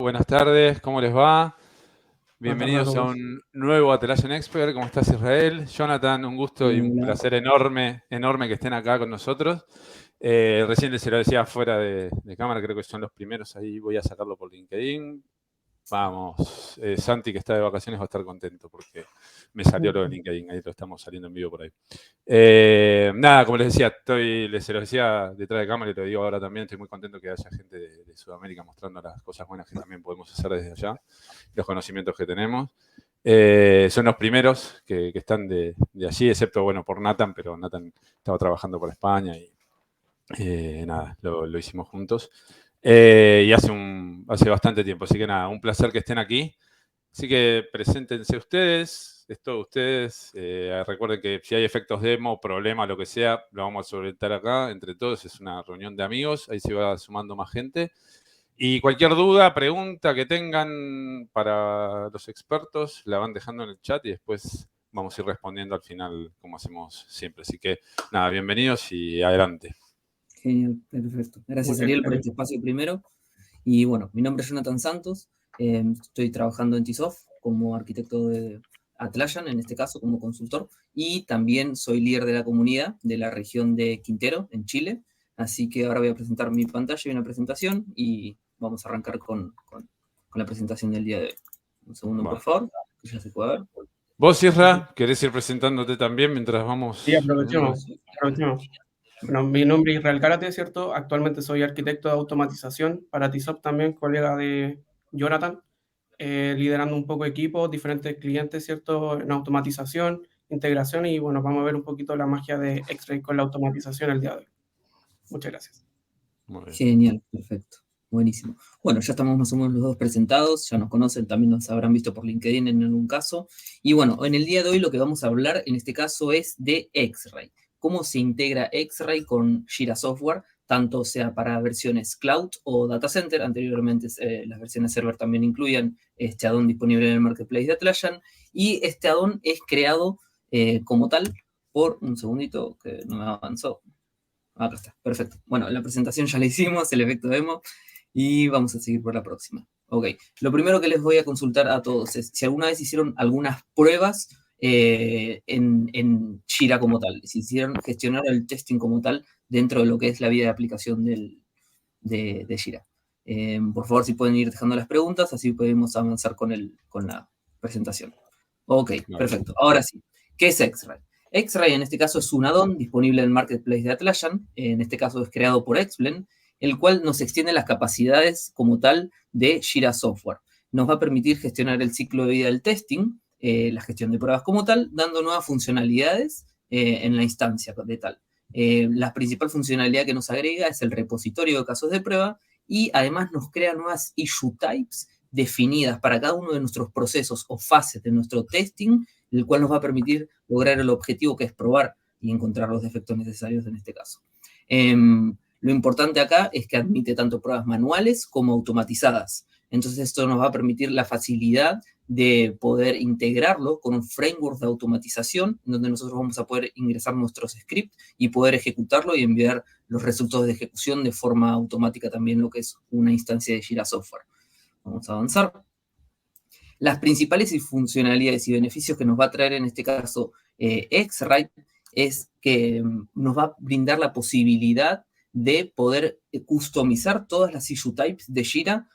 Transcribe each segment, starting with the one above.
buenas tardes, ¿cómo les va? Buenas tardes a Bienvenidos a todos. un nuevo Atlassian Expert. ¿Cómo estás, Israel? Jonathan, un gusto y un Hola. placer enorme que estén acá con nosotros. Recién se lo decía fuera de cámara, creo que son los primeros, ahí voy a sacarlo por LinkedIn. Vamos, Santi, que está de vacaciones, va a estar contento porque me salió lo de LinkedIn, ahí lo estamos saliendo en vivo por ahí. Nada, como les decía, se lo decía detrás de cámara y lo digo ahora también, estoy muy contento que haya gente de Sudamérica mostrando las cosas buenas que también podemos hacer desde allá, los conocimientos que tenemos. Son los primeros que están de allí, excepto, bueno, por Nathan, pero Nathan estaba trabajando por España y nada, lo hicimos juntos. Y hace bastante tiempo, así que nada, un placer que estén aquí. Así que preséntense ustedes, es todo ustedes. Recuerden que si hay efectos demo, problema, lo que sea, lo vamos a solventar acá entre todos. Es una reunión de amigos, ahí se va sumando más gente. Y cualquier duda, pregunta que tengan para los expertos, la van dejando en el chat y después vamos a ir respondiendo al final, como hacemos siempre. Así que nada, bienvenidos y adelante. Genial, perfecto. Gracias, Ariel, por este espacio primero. Y bueno, mi nombre es Jonathan Santos. Estoy trabajando en TISOF como arquitecto de Atlassian, en este caso como consultor. Y también soy líder de la comunidad de la región de Quintero, en Chile. Así que ahora voy a presentar mi pantalla y una presentación. Y vamos a arrancar con la presentación del día de hoy. Un segundo, por favor, que ya se puede ver. Vos, Isra, ¿querés ir presentándote también mientras vamos? Sí, aprovechemos. Bueno, mi nombre es Israel Cárate, ¿cierto? Actualmente soy arquitecto de automatización para TISOP también, colega de Jonathan, liderando un poco equipos, diferentes clientes, ¿cierto? En automatización, integración y bueno, vamos a ver un poquito la magia de X-Ray con la automatización el día de hoy. Muchas gracias. Genial, perfecto. Buenísimo. Bueno, ya estamos más o menos los dos presentados, ya nos conocen, también nos habrán visto por LinkedIn en algún caso. Y bueno, en el día de hoy lo que vamos a hablar en este caso es de X-Ray. Cómo se integra X-Ray con Jira Software, tanto sea para versiones Cloud o Data Center. Anteriormente las versiones Server también incluían este add-on disponible en el Marketplace de Atlassian. Y este add-on es creado como tal por, un segundito que no me avanzó. Acá está, perfecto. Bueno, la presentación ya la hicimos, el efecto demo, y vamos a seguir por la próxima. Ok, lo primero que les voy a consultar a todos es si alguna vez hicieron algunas pruebas en Jira como tal, si hicieron gestionar el testing como tal dentro de lo que es la vida de aplicación de Jira. Por favor, si pueden ir dejando las preguntas, así podemos avanzar con la presentación. Ok, perfecto. Ahora sí, ¿qué es X-Ray? X-Ray en este caso es un add-on disponible en el Marketplace de Atlassian, en este caso es creado por Xblend, el cual nos extiende las capacidades como tal de Jira Software. Nos va a permitir gestionar el ciclo de vida del testing, la gestión de pruebas como tal, dando nuevas funcionalidades en la instancia de tal. La principal funcionalidad que nos agrega es el repositorio de casos de prueba y además nos crea nuevas issue types definidas para cada uno de nuestros procesos o fases de nuestro testing, el cual nos va a permitir lograr el objetivo que es probar y encontrar los defectos necesarios en este caso. Lo importante acá es que admite tanto pruebas manuales como automatizadas. Entonces esto nos va a permitir la facilidad de poder integrarlo con un framework de automatización donde nosotros vamos a poder ingresar nuestros scripts y poder ejecutarlo y enviar los resultados de ejecución de forma automática también lo que es una instancia de Jira Software. Vamos a avanzar. Las principales funcionalidades y beneficios que nos va a traer en este caso X-Ray es que nos va a brindar la posibilidad de poder customizar todas las issue types de Jira,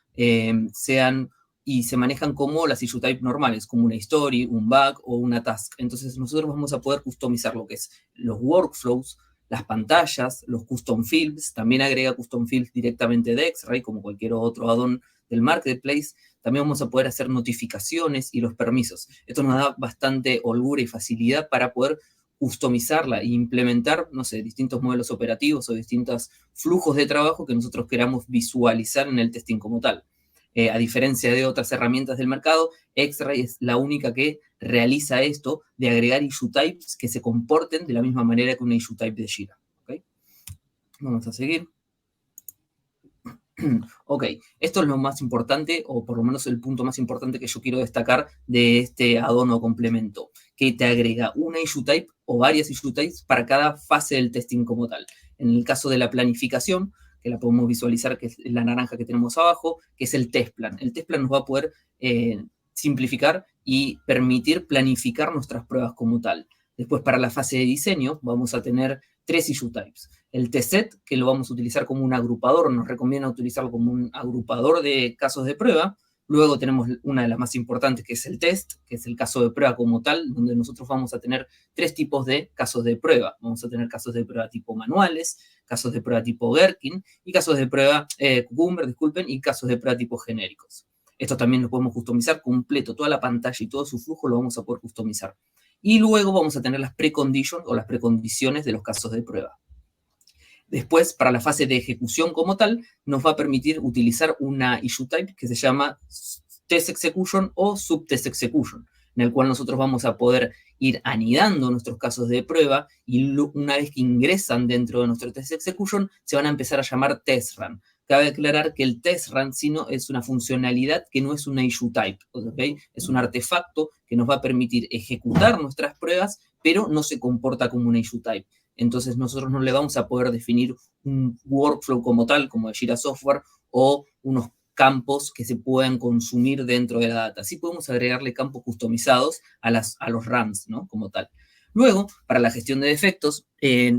y se manejan como las issue types normales, como una story, un bug o una task. Entonces nosotros vamos a poder customizar lo que es los workflows, las pantallas, los custom fields. También agrega custom fields directamente de X-Ray, como cualquier otro add-on del Marketplace. También vamos a poder hacer notificaciones y los permisos. Esto nos da bastante holgura y facilidad para poder customizarla e implementar, no sé, distintos modelos operativos o distintos flujos de trabajo que nosotros queramos visualizar en el testing como tal. A diferencia de otras herramientas del mercado, X-Ray es la única que realiza esto de agregar issue types que se comporten de la misma manera que una issue type de Jira. ¿Okay? Vamos a seguir. Ok, esto es lo más importante, o por lo menos el punto más importante que yo quiero destacar de este add-on o complemento, que te agrega una issue type o varias issue types para cada fase del testing como tal. En el caso de la planificación, que la podemos visualizar, que es la naranja que tenemos abajo, que es el test plan. El test plan nos va a poder simplificar y permitir planificar nuestras pruebas como tal. Después, para la fase de diseño, vamos a tener 3 issue types. El test set, que lo vamos a utilizar como un agrupador, nos recomienda utilizarlo como un agrupador de casos de prueba. Luego tenemos una de las más importantes, que es el test, que es el caso de prueba como tal, donde nosotros vamos a tener 3 tipos de casos de prueba. Vamos a tener casos de prueba tipo manuales, casos de prueba tipo Gherkin, y casos de prueba Cucumber, disculpen, y casos de prueba tipo genéricos. Esto también lo podemos customizar completo, toda la pantalla y todo su flujo lo vamos a poder customizar. Y luego vamos a tener las preconditions o las precondiciones de los casos de prueba. Después, para la fase de ejecución como tal, nos va a permitir utilizar una issue type que se llama test execution o subtest execution, en el cual nosotros vamos a poder ir anidando nuestros casos de prueba y una vez que ingresan dentro de nuestro test execution, se van a empezar a llamar test run. Cabe aclarar que el test run es una funcionalidad que no es una issue type, ¿okay? Es un artefacto que nos va a permitir ejecutar nuestras pruebas, pero no se comporta como una issue type. Entonces nosotros no le vamos a poder definir un workflow como tal, como de Jira Software, o unos campos que se puedan consumir dentro de la data. Sí podemos agregarle campos customizados a los runs, ¿no? Como tal. Luego, para la gestión de defectos, Xray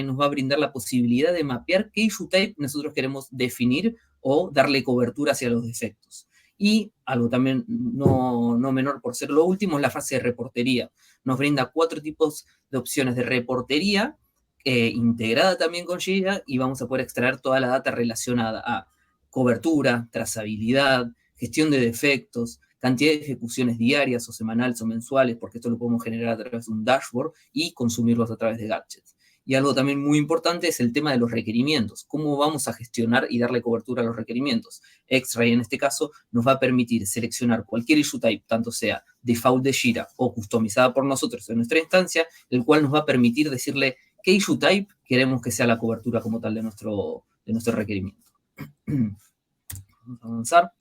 nos va a brindar la posibilidad de mapear qué issue type nosotros queremos definir o darle cobertura hacia los defectos. Y algo también no menor por ser lo último es la fase de reportería. Nos brinda 4 tipos de opciones de reportería integrada también con Jira y vamos a poder extraer toda la data relacionada a cobertura, trazabilidad, gestión de defectos, cantidad de ejecuciones diarias o semanales o mensuales, porque esto lo podemos generar a través de un dashboard y consumirlos a través de gadgets. Y algo también muy importante es el tema de los requerimientos. ¿Cómo vamos a gestionar y darle cobertura a los requerimientos? Xray, en este caso, nos va a permitir seleccionar cualquier issue type, tanto sea default de Jira o customizada por nosotros en nuestra instancia, el cual nos va a permitir decirle qué issue type queremos que sea la cobertura como tal de nuestro requerimiento. Vamos a avanzar.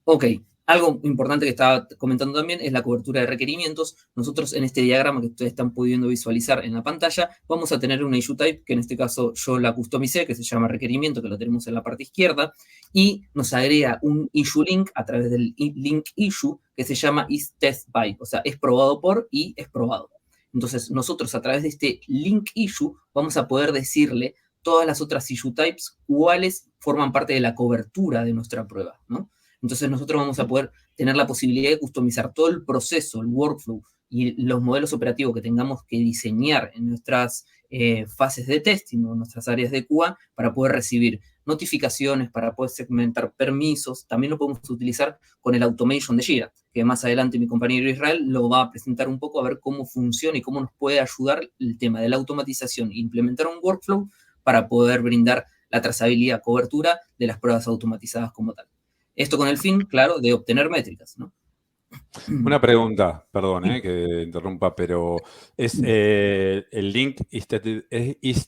Ok, algo importante que estaba comentando también es la cobertura de requerimientos. Nosotros en este diagrama que ustedes están pudiendo visualizar en la pantalla, vamos a tener una issue type, que en este caso yo la customicé, que se llama requerimiento, que lo tenemos en la parte izquierda, y nos agrega un issue link a través del link issue, que se llama isTestBy, o sea, es probado por y es probado. Entonces, nosotros a través de este link issue vamos a poder decirle todas las otras issue types cuáles forman parte de la cobertura de nuestra prueba, ¿no? Entonces nosotros vamos a poder tener la posibilidad de customizar todo el proceso, el workflow y los modelos operativos que tengamos que diseñar en nuestras fases de testing o en nuestras áreas de QA para poder recibir notificaciones, para poder segmentar permisos. También lo podemos utilizar con el automation de Jira, que más adelante mi compañero Israel lo va a presentar un poco a ver cómo funciona y cómo nos puede ayudar el tema de la automatización e implementar un workflow para poder brindar la trazabilidad, cobertura de las pruebas automatizadas como tal. Esto con el fin, claro, de obtener métricas, ¿no? Una pregunta, perdón que interrumpa, pero es el link is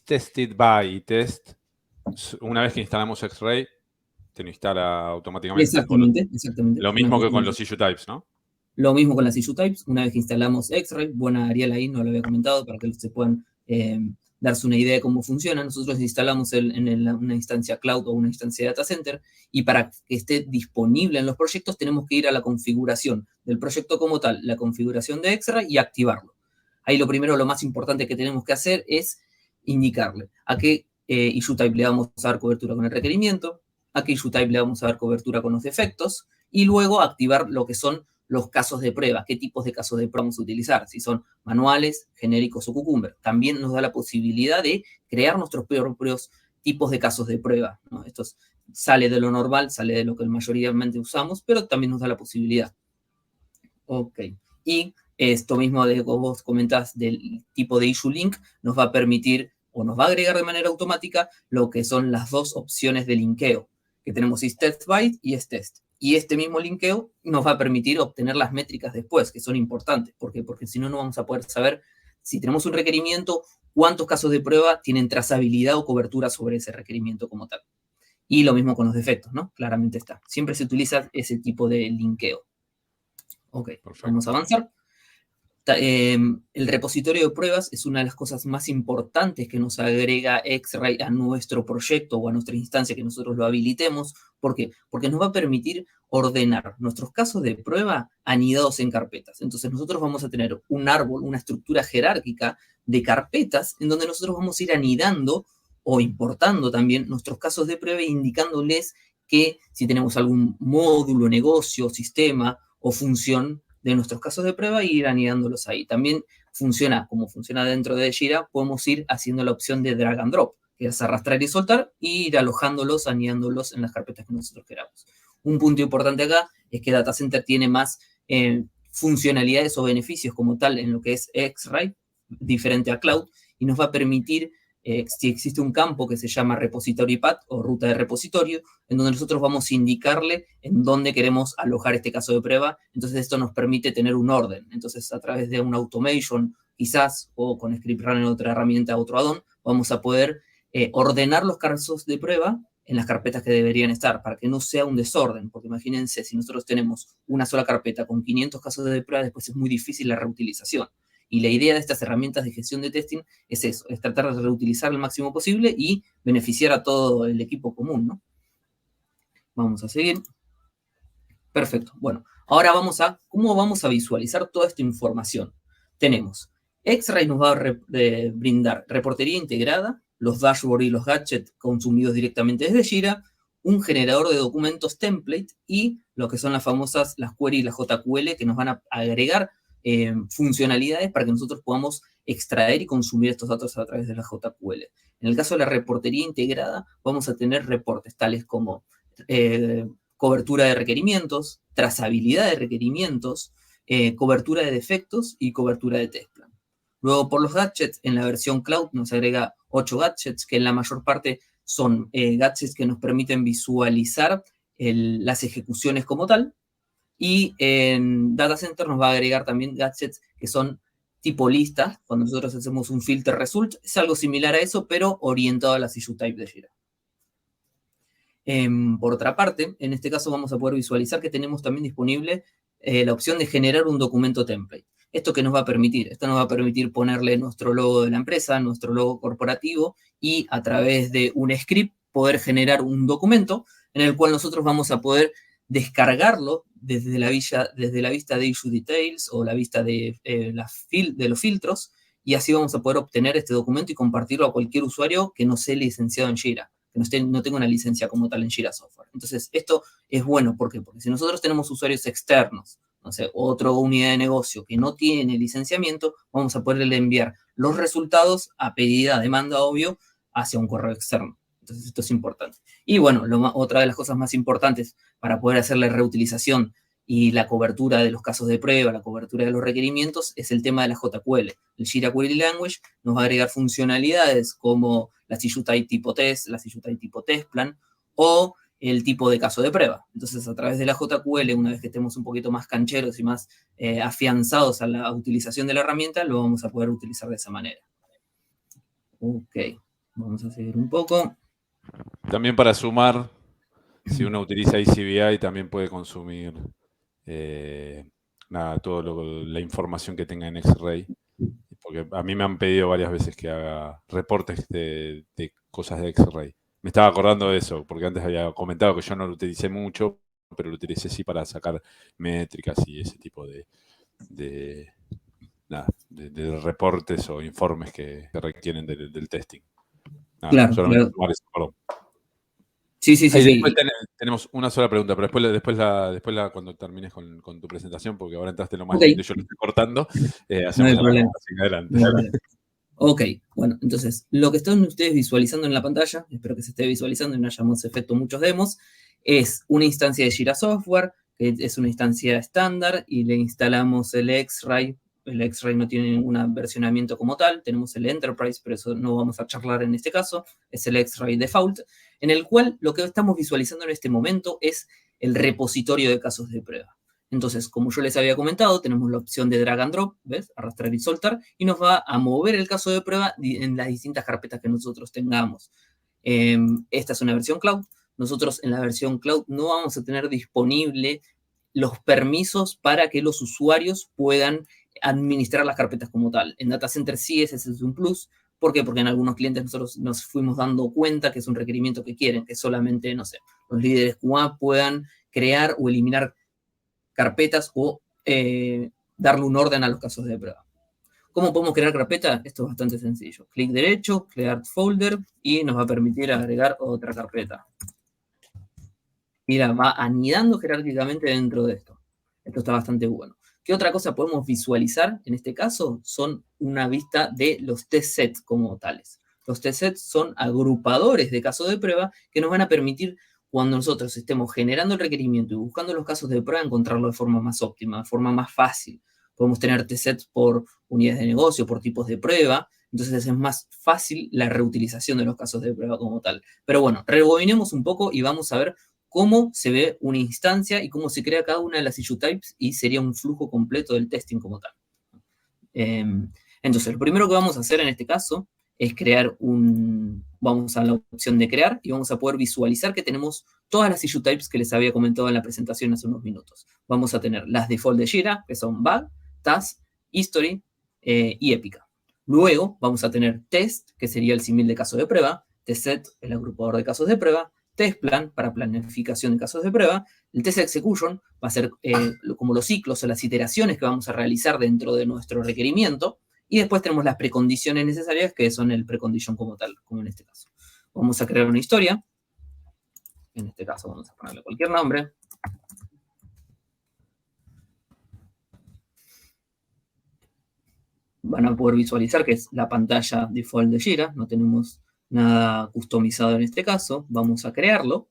tested by test. Una vez que instalamos Xray, te lo instala automáticamente. Exactamente. Lo mismo que con los issue types, ¿no? Lo mismo con las issue types. Una vez que instalamos Xray, buena Ariel ahí, no lo había comentado, para que se puedan darse una idea de cómo funciona. Nosotros instalamos una instancia cloud o una instancia data center y para que esté disponible en los proyectos tenemos que ir a la configuración del proyecto como tal, la configuración de Xray y activarlo. Ahí lo primero, lo más importante que tenemos que hacer es indicarle a qué issue type le vamos a dar cobertura con el requerimiento, a qué issue type le vamos a dar cobertura con los defectos y luego activar lo que son los casos de prueba, qué tipos de casos de prueba vamos a utilizar, si son manuales, genéricos o Cucumber. También nos da la posibilidad de crear nuestros propios tipos de casos de prueba, ¿no? Esto sale de lo normal, sale de lo que mayoritariamente usamos, pero también nos da la posibilidad. Ok. Y esto mismo de que vos comentás del tipo de issue link nos va a permitir o nos va a agregar de manera automática lo que son las 2 opciones de linkeo, que tenemos isTestBy y isTest. Y este mismo linkeo nos va a permitir obtener las métricas después, que son importantes. ¿Por qué? Porque si no, no vamos a poder saber si tenemos un requerimiento, cuántos casos de prueba tienen trazabilidad o cobertura sobre ese requerimiento como tal. Y lo mismo con los defectos, ¿no? Claramente está. Siempre se utiliza ese tipo de linkeo. Ok, perfecto. Vamos a avanzar. El repositorio de pruebas es una de las cosas más importantes que nos agrega X-Ray a nuestro proyecto o a nuestra instancia que nosotros lo habilitemos. ¿Por qué? Porque nos va a permitir ordenar nuestros casos de prueba anidados en carpetas. Entonces nosotros vamos a tener un árbol, una estructura jerárquica de carpetas en donde nosotros vamos a ir anidando o importando también nuestros casos de prueba e indicándoles que si tenemos algún módulo, negocio, sistema o función de nuestros casos de prueba y ir anidándolos ahí. También funciona, como funciona dentro de Jira, podemos ir haciendo la opción de drag and drop, que es arrastrar y soltar, y ir alojándolos, anidándolos en las carpetas que nosotros queramos. Un punto importante acá es que Data Center tiene más funcionalidades o beneficios como tal en lo que es X-Ray, diferente a Cloud, y nos va a permitir, si existe un campo que se llama repository path o ruta de repositorio, en donde nosotros vamos a indicarle en dónde queremos alojar este caso de prueba. Entonces esto nos permite tener un orden. Entonces a través de una automation quizás o con Script Runner otra herramienta, otro add-on, vamos a poder ordenar los casos de prueba en las carpetas que deberían estar para que no sea un desorden. Porque imagínense, si nosotros tenemos una sola carpeta con 500 casos de prueba, después es muy difícil la reutilización. Y la idea de estas herramientas de gestión de testing es eso, es tratar de reutilizar el máximo posible y beneficiar a todo el equipo común, ¿no? Vamos a seguir. Perfecto. Bueno, ahora vamos a cómo vamos a visualizar toda esta información. Tenemos, X-Ray nos va a brindar reportería integrada, los dashboards y los gadgets consumidos directamente desde Jira, un generador de documentos template y lo que son las famosas, las query y las JQL que nos van a agregar funcionalidades para que nosotros podamos extraer y consumir estos datos a través de la JQL. En el caso de la reportería integrada, vamos a tener reportes tales como cobertura de requerimientos, trazabilidad de requerimientos, cobertura de defectos y cobertura de test plan. Luego, por los gadgets, en la versión Cloud nos agrega 8 gadgets, que en la mayor parte son gadgets que nos permiten visualizar las ejecuciones como tal. Y en Data Center nos va a agregar también gadgets que son tipo listas. Cuando nosotros hacemos un filter result, es algo similar a eso, pero orientado a las issue type de Jira. Por otra parte, en este caso vamos a poder visualizar que tenemos también disponible la opción de generar un documento template. ¿Esto qué nos va a permitir? Esto nos va a permitir ponerle nuestro logo de la empresa, nuestro logo corporativo y a través de un script poder generar un documento en el cual nosotros vamos a poder descargarlo desde la vista de Issue Details o la vista de los filtros, y así vamos a poder obtener este documento y compartirlo a cualquier usuario que no sea licenciado en Jira, que no tenga una licencia como tal en Jira Software. Entonces, esto es bueno. ¿Por qué? Porque si nosotros tenemos usuarios externos, no sé, otra unidad de negocio que no tiene licenciamiento, vamos a poderle enviar los resultados a pedida, demanda, obvio, hacia un correo externo. Entonces, esto es importante. Y bueno, otra de las cosas más importantes para poder hacer la reutilización y la cobertura de los casos de prueba, la cobertura de los requerimientos, es el tema de la JQL. El Jira Query Language nos va a agregar funcionalidades como las issue type tipo test, las issue type tipo test plan, o el tipo de caso de prueba. Entonces, a través de la JQL, una vez que estemos un poquito más cancheros y más afianzados a la utilización de la herramienta, lo vamos a poder utilizar de esa manera. Ok, vamos a seguir un poco. También para sumar, si uno utiliza ECBI, también puede consumir toda la información que tenga en X-Ray. Porque a mí me han pedido varias veces que haga reportes de cosas de X-Ray. Me estaba acordando de eso, porque antes había comentado que yo no lo utilicé mucho, pero lo utilicé sí para sacar métricas y ese tipo de reportes o informes que requieren del testing. Claro, claro. Eso, Sí. Después tenemos una sola pregunta, pero después cuando termines con tu presentación, porque ahora entraste lo más lindo, yo lo estoy cortando, hacemos no hay problema. Adelante. No hay problema. Ok, bueno, entonces, lo que están ustedes visualizando en la pantalla, espero que se esté visualizando y no hayamos efecto muchos demos, es una instancia de Jira Software, que es una instancia estándar, y le instalamos el X-Ray. El X-Ray no tiene ningún versionamiento como tal, tenemos el Enterprise, pero eso no vamos a charlar en este caso, es el X-Ray Default, en el cual lo que estamos visualizando en este momento es el repositorio de casos de prueba. Entonces, como yo les había comentado, tenemos la opción de drag and drop, ¿ves? Arrastrar y soltar, y nos va a mover el caso de prueba en las distintas carpetas que nosotros tengamos. Esta es una versión cloud. Nosotros en la versión cloud no vamos a tener disponible los permisos para que los usuarios puedan administrar las carpetas como tal. En Data Center sí ese es un plus. ¿Por qué? Porque en algunos clientes nosotros nos fuimos dando cuenta que es un requerimiento que quieren, que solamente, no sé, los líderes QA puedan crear o eliminar carpetas o darle un orden a los casos de prueba. ¿Cómo podemos crear carpeta? Esto es bastante sencillo. Clic derecho, crear folder, y nos va a permitir agregar otra carpeta. Mira, va anidando jerárquicamente dentro de esto. Esto está bastante bueno. ¿Qué otra cosa podemos visualizar? En este caso, son una vista de los test sets como tales. Los test sets son agrupadores de casos de prueba que nos van a permitir, cuando nosotros estemos generando el requerimiento y buscando los casos de prueba, encontrarlo de forma más óptima, de forma más fácil. Podemos tener test sets por unidades de negocio, por tipos de prueba. Entonces es más fácil la reutilización de los casos de prueba como tal. Pero bueno, rebobinemos un poco y vamos a ver cómo se ve una instancia y cómo se crea cada una de las issue types, y sería un flujo completo del testing como tal. Entonces, lo primero que vamos a hacer en este caso es crear vamos a la opción de crear y vamos a poder visualizar que tenemos todas las issue types que les había comentado en la presentación hace unos minutos. Vamos a tener las default de Jira, que son bug, task, history y épica. Luego vamos a tener test, que sería el símil de caso de prueba, test set, el agrupador de casos de prueba, test plan para planificación de casos de prueba, el test execution va a ser como los ciclos o las iteraciones que vamos a realizar dentro de nuestro requerimiento, y después tenemos las precondiciones necesarias, que son el precondition como tal, como en este caso. Vamos a crear una historia, en este caso vamos a ponerle cualquier nombre. Van a poder visualizar que es la pantalla default de Jira, no tenemos nada customizado en este caso. Vamos a crearlo.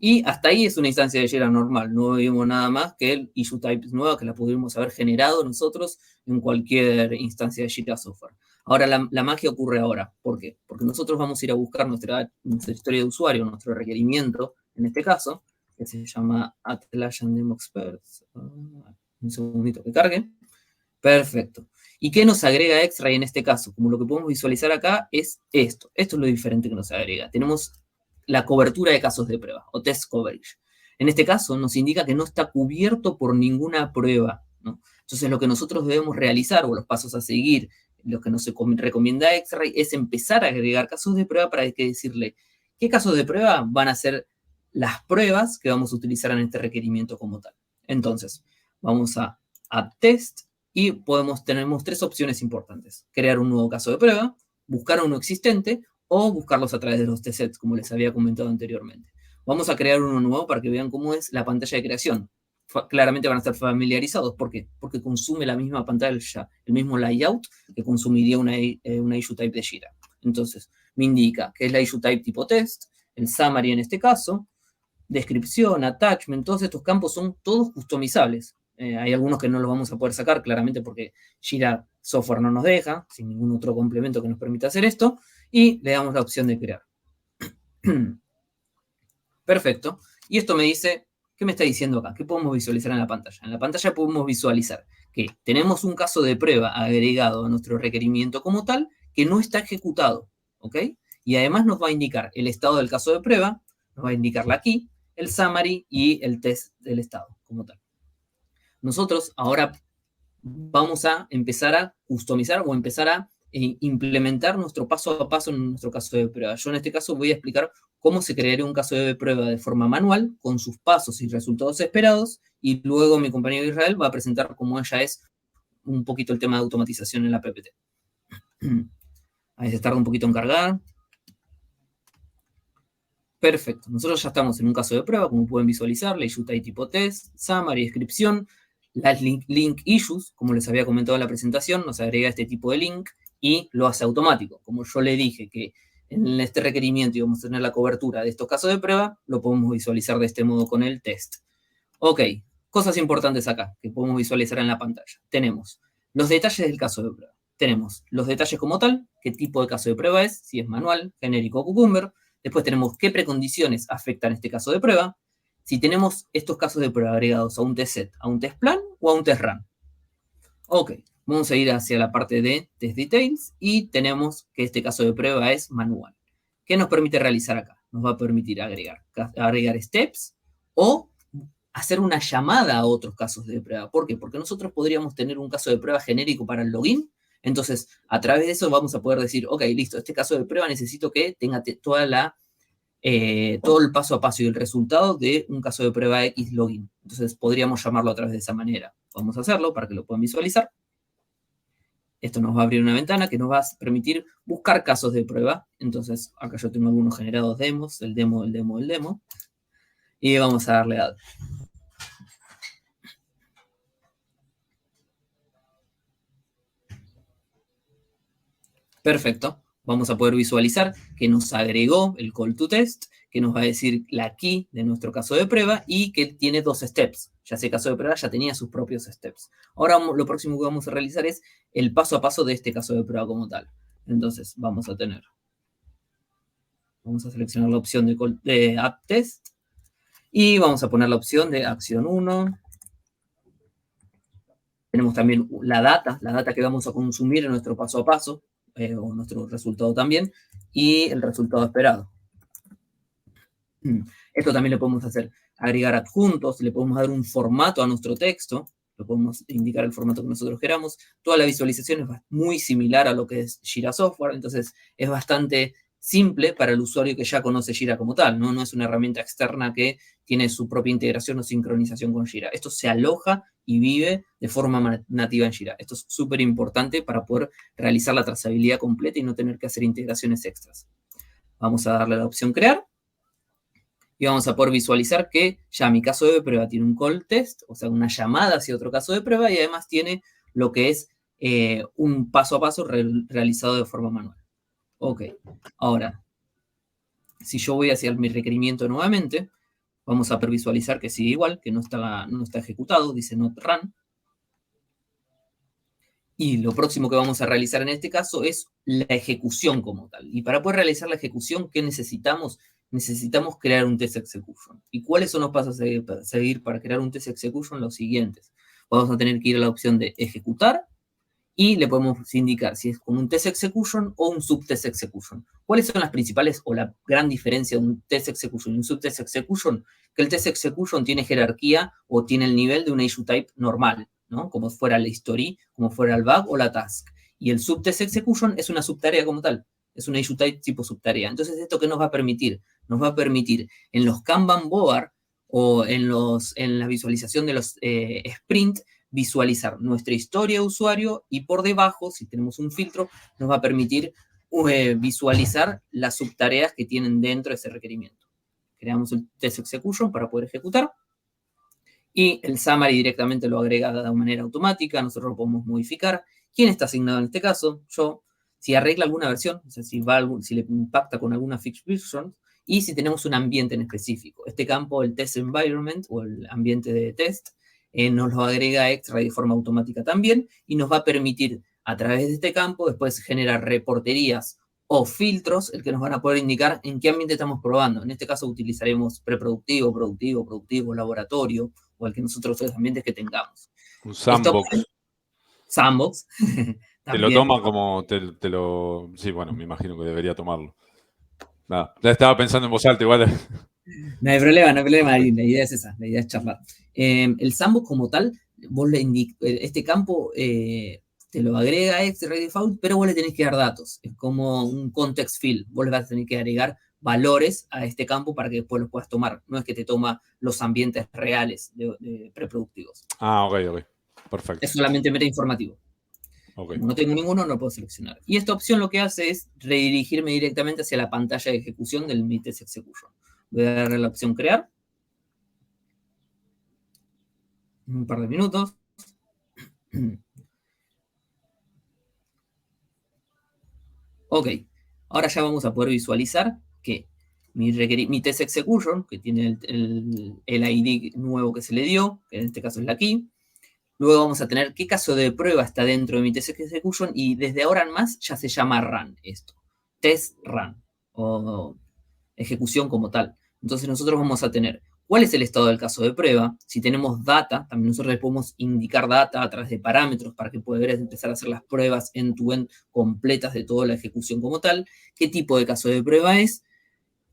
Y hasta ahí es una instancia de Jira normal. No vimos nada más que el issue type nueva que la pudimos haber generado nosotros en cualquier instancia de Jira Software. Ahora, la magia ocurre ahora. ¿Por qué? Porque nosotros vamos a ir a buscar nuestra historia de usuario, nuestro requerimiento, en este caso, que se llama Atlassian Demo Experts. Un segundito que cargue. Perfecto. ¿Y qué nos agrega extra? Y en este caso, como lo que podemos visualizar acá, es esto. Esto es lo diferente que nos agrega. Tenemos la cobertura de casos de prueba, o test coverage. En este caso, nos indica que no está cubierto por ninguna prueba, ¿no? Entonces, lo que nosotros debemos realizar, o los pasos a seguir, lo que nos recomienda X-Ray, es empezar a agregar casos de prueba para decirle qué casos de prueba van a ser las pruebas que vamos a utilizar en este requerimiento como tal. Entonces, vamos a test, y tenemos tres opciones importantes: crear un nuevo caso de prueba, buscar uno existente, o buscarlos a través de los test sets, como les había comentado anteriormente. Vamos a crear uno nuevo para que vean cómo es la pantalla de creación. Claramente van a estar familiarizados. ¿Por qué? Porque consume la misma pantalla, el mismo layout que consumiría una issue type de Jira. Entonces, me indica que es la issue type tipo test, el summary en este caso, descripción, attachment, todos estos campos son todos customizables. Hay algunos que no los vamos a poder sacar claramente porque Jira Software no nos deja, sin ningún otro complemento que nos permita hacer esto, y le damos la opción de crear. Perfecto. Y esto me dice, ¿qué me está diciendo acá? ¿Qué podemos visualizar en la pantalla? En la pantalla podemos visualizar que tenemos un caso de prueba agregado a nuestro requerimiento como tal, que no está ejecutado, ¿ok? Y además nos va a indicar el estado del caso de prueba, nos va a indicar la key, el summary y el test del estado como tal. Nosotros ahora vamos a empezar a customizar o empezar a implementar nuestro paso a paso en nuestro caso de prueba. Yo en este caso voy a explicar cómo se crearía un caso de prueba de forma manual, con sus pasos y resultados esperados, y luego mi compañero Israel va a presentar cómo ella es un poquito el tema de automatización en la PPT. A veces tarda un poquito en cargar. Perfecto. Nosotros ya estamos en un caso de prueba, como pueden visualizar, la issue type tipo test, summary, descripción, las link issues, como les había comentado en la presentación, nos agrega este tipo de link y lo hace automático. Como yo le dije que en este requerimiento íbamos a tener la cobertura de estos casos de prueba, lo podemos visualizar de este modo con el test. Ok, cosas importantes acá que podemos visualizar en la pantalla. Tenemos los detalles del caso de prueba. Tenemos los detalles como tal, qué tipo de caso de prueba es, si es manual, genérico o cucumber. Después tenemos qué precondiciones afectan este caso de prueba. Si tenemos estos casos de prueba agregados a un test set, a un test plan o a un test run. Ok, vamos a ir hacia la parte de test details y tenemos que este caso de prueba es manual. ¿Qué nos permite realizar acá? Nos va a permitir agregar steps o hacer una llamada a otros casos de prueba. ¿Por qué? Porque nosotros podríamos tener un caso de prueba genérico para el login. Entonces, a través de eso vamos a poder decir, ok, listo, este caso de prueba necesito que tenga todo el paso a paso y el resultado de un caso de prueba X login. Entonces, podríamos llamarlo a través de esa manera. Vamos a hacerlo para que lo puedan visualizar. Esto nos va a abrir una ventana que nos va a permitir buscar casos de prueba. Entonces, acá yo tengo algunos generados demos, el demo. Y vamos a darle a... Perfecto. Vamos a poder visualizar que nos agregó el call to test, que nos va a decir la key de nuestro caso de prueba y que tiene 2 steps. Ya ese caso de prueba ya tenía sus propios steps. Ahora lo próximo que vamos a realizar es el paso a paso de este caso de prueba como tal. Entonces vamos a seleccionar la opción de app test y vamos a poner la opción de acción 1. Tenemos también la data que vamos a consumir en nuestro paso a paso, o nuestro resultado también, y el resultado esperado. Esto también le podemos hacer, agregar adjuntos, le podemos dar un formato a nuestro texto, le podemos indicar el formato que nosotros queramos. Toda la visualización es muy similar a lo que es Jira Software, entonces es bastante simple para el usuario que ya conoce Jira como tal, ¿no? No es una herramienta externa que tiene su propia integración o sincronización con Jira. Esto se aloja y vive de forma nativa en Jira. Esto es súper importante para poder realizar la trazabilidad completa y no tener que hacer integraciones extras. Vamos a darle la opción crear. Y vamos a poder visualizar que ya mi caso de prueba tiene un call test, o sea, una llamada hacia otro caso de prueba, y además tiene lo que es un paso a paso realizado de forma manual. Ok, ahora, si yo voy hacia mi requerimiento nuevamente, vamos a visualizar que sigue igual, que no está ejecutado, dice not run. Y lo próximo que vamos a realizar en este caso es la ejecución como tal. Y para poder realizar la ejecución, ¿qué necesitamos? Necesitamos crear un test execution. ¿Y cuáles son los pasos a seguir para crear un test execution? Los siguientes. Vamos a tener que ir a la opción de ejecutar y le podemos indicar si es con un test execution o un subtest execution. ¿Cuáles son las principales o la gran diferencia de un test execution y un subtest execution? Que el test execution tiene jerarquía o tiene el nivel de un issue type normal, ¿no? Como fuera la history, como fuera el bug o la task. Y el subtest execution es una subtarea como tal. Es una issue type tipo subtarea. Entonces, ¿esto qué nos va a permitir? Nos va a permitir en los Kanban board o en la visualización de los sprint, visualizar nuestra historia de usuario y por debajo, si tenemos un filtro, nos va a permitir visualizar las subtareas que tienen dentro de ese requerimiento. Creamos el test execution para poder ejecutar y el summary directamente lo agrega de manera automática, nosotros lo podemos modificar. ¿Quién está asignado en este caso? Yo. Si arregla alguna versión, o sea, si le impacta con alguna fixed version, y si tenemos un ambiente en específico. Este campo, el test environment o el ambiente de test, nos lo agrega extra de forma automática también y nos va a permitir a través de este campo después generar reporterías o filtros, el que nos van a poder indicar en qué ambiente estamos probando. En este caso utilizaremos preproductivo, productivo, laboratorio o el que nosotros los ambientes que tengamos. Un sandbox. Sandbox. Te lo toma como sí, bueno, me imagino que debería tomarlo. Nada, ya estaba pensando en voz alta igual. No hay problema, la idea es esa, la idea es charlar. El sandbox como tal, vos este campo te lo agrega extra default, pero vos le tenés que dar datos. Es como un context field. Vos le vas a tener que agregar valores a este campo para que después los puedas tomar. No es que te toma los ambientes reales de preproductivos. Ah, ok. Perfecto. Es solamente meta informativo. Okay. Como no tengo ninguno, no puedo seleccionar. Y esta opción lo que hace es redirigirme directamente hacia la pantalla de ejecución del mi test execution. Voy a darle la opción crear. Un par de minutos. Ok. Ahora ya vamos a poder visualizar que mi test execution, que tiene el ID nuevo que se le dio, que en este caso es la key. Luego vamos a tener qué caso de prueba está dentro de mi test execution y desde ahora en más ya se llama run esto. Test run o ejecución como tal. Entonces nosotros vamos a tener cuál es el estado del caso de prueba. Si tenemos data, también nosotros le podemos indicar data a través de parámetros para que puedas empezar a hacer las pruebas end-to-end completas de toda la ejecución como tal. ¿Qué tipo de caso de prueba es?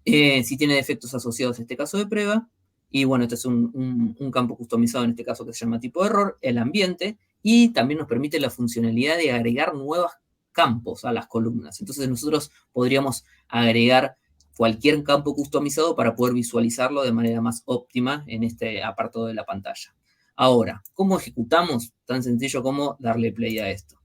Si tiene defectos asociados a este caso de prueba. Y bueno, este es un campo customizado en este caso que se llama tipo de error, el ambiente, y también nos permite la funcionalidad de agregar nuevos campos a las columnas. Entonces nosotros podríamos agregar cualquier campo customizado para poder visualizarlo de manera más óptima en este apartado de la pantalla. Ahora, ¿cómo ejecutamos? Tan sencillo como darle play a esto.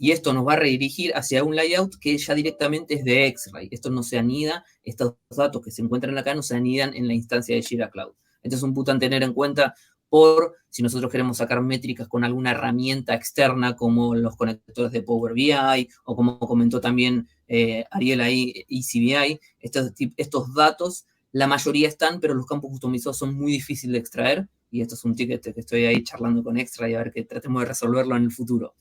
Y esto nos va a redirigir hacia un layout que ya directamente es de X-Ray. Esto no se anida, estos datos que se encuentran acá no se anidan en la instancia de Jira Cloud. Esto es un punto a tener en cuenta por si nosotros queremos sacar métricas con alguna herramienta externa como los conectores de Power BI o como comentó también Ariel ahí, ECBI. Estos datos, la mayoría están, pero los campos customizados son muy difíciles de extraer. Y esto es un ticket que estoy ahí charlando con X-Ray a ver que tratemos de resolverlo en el futuro.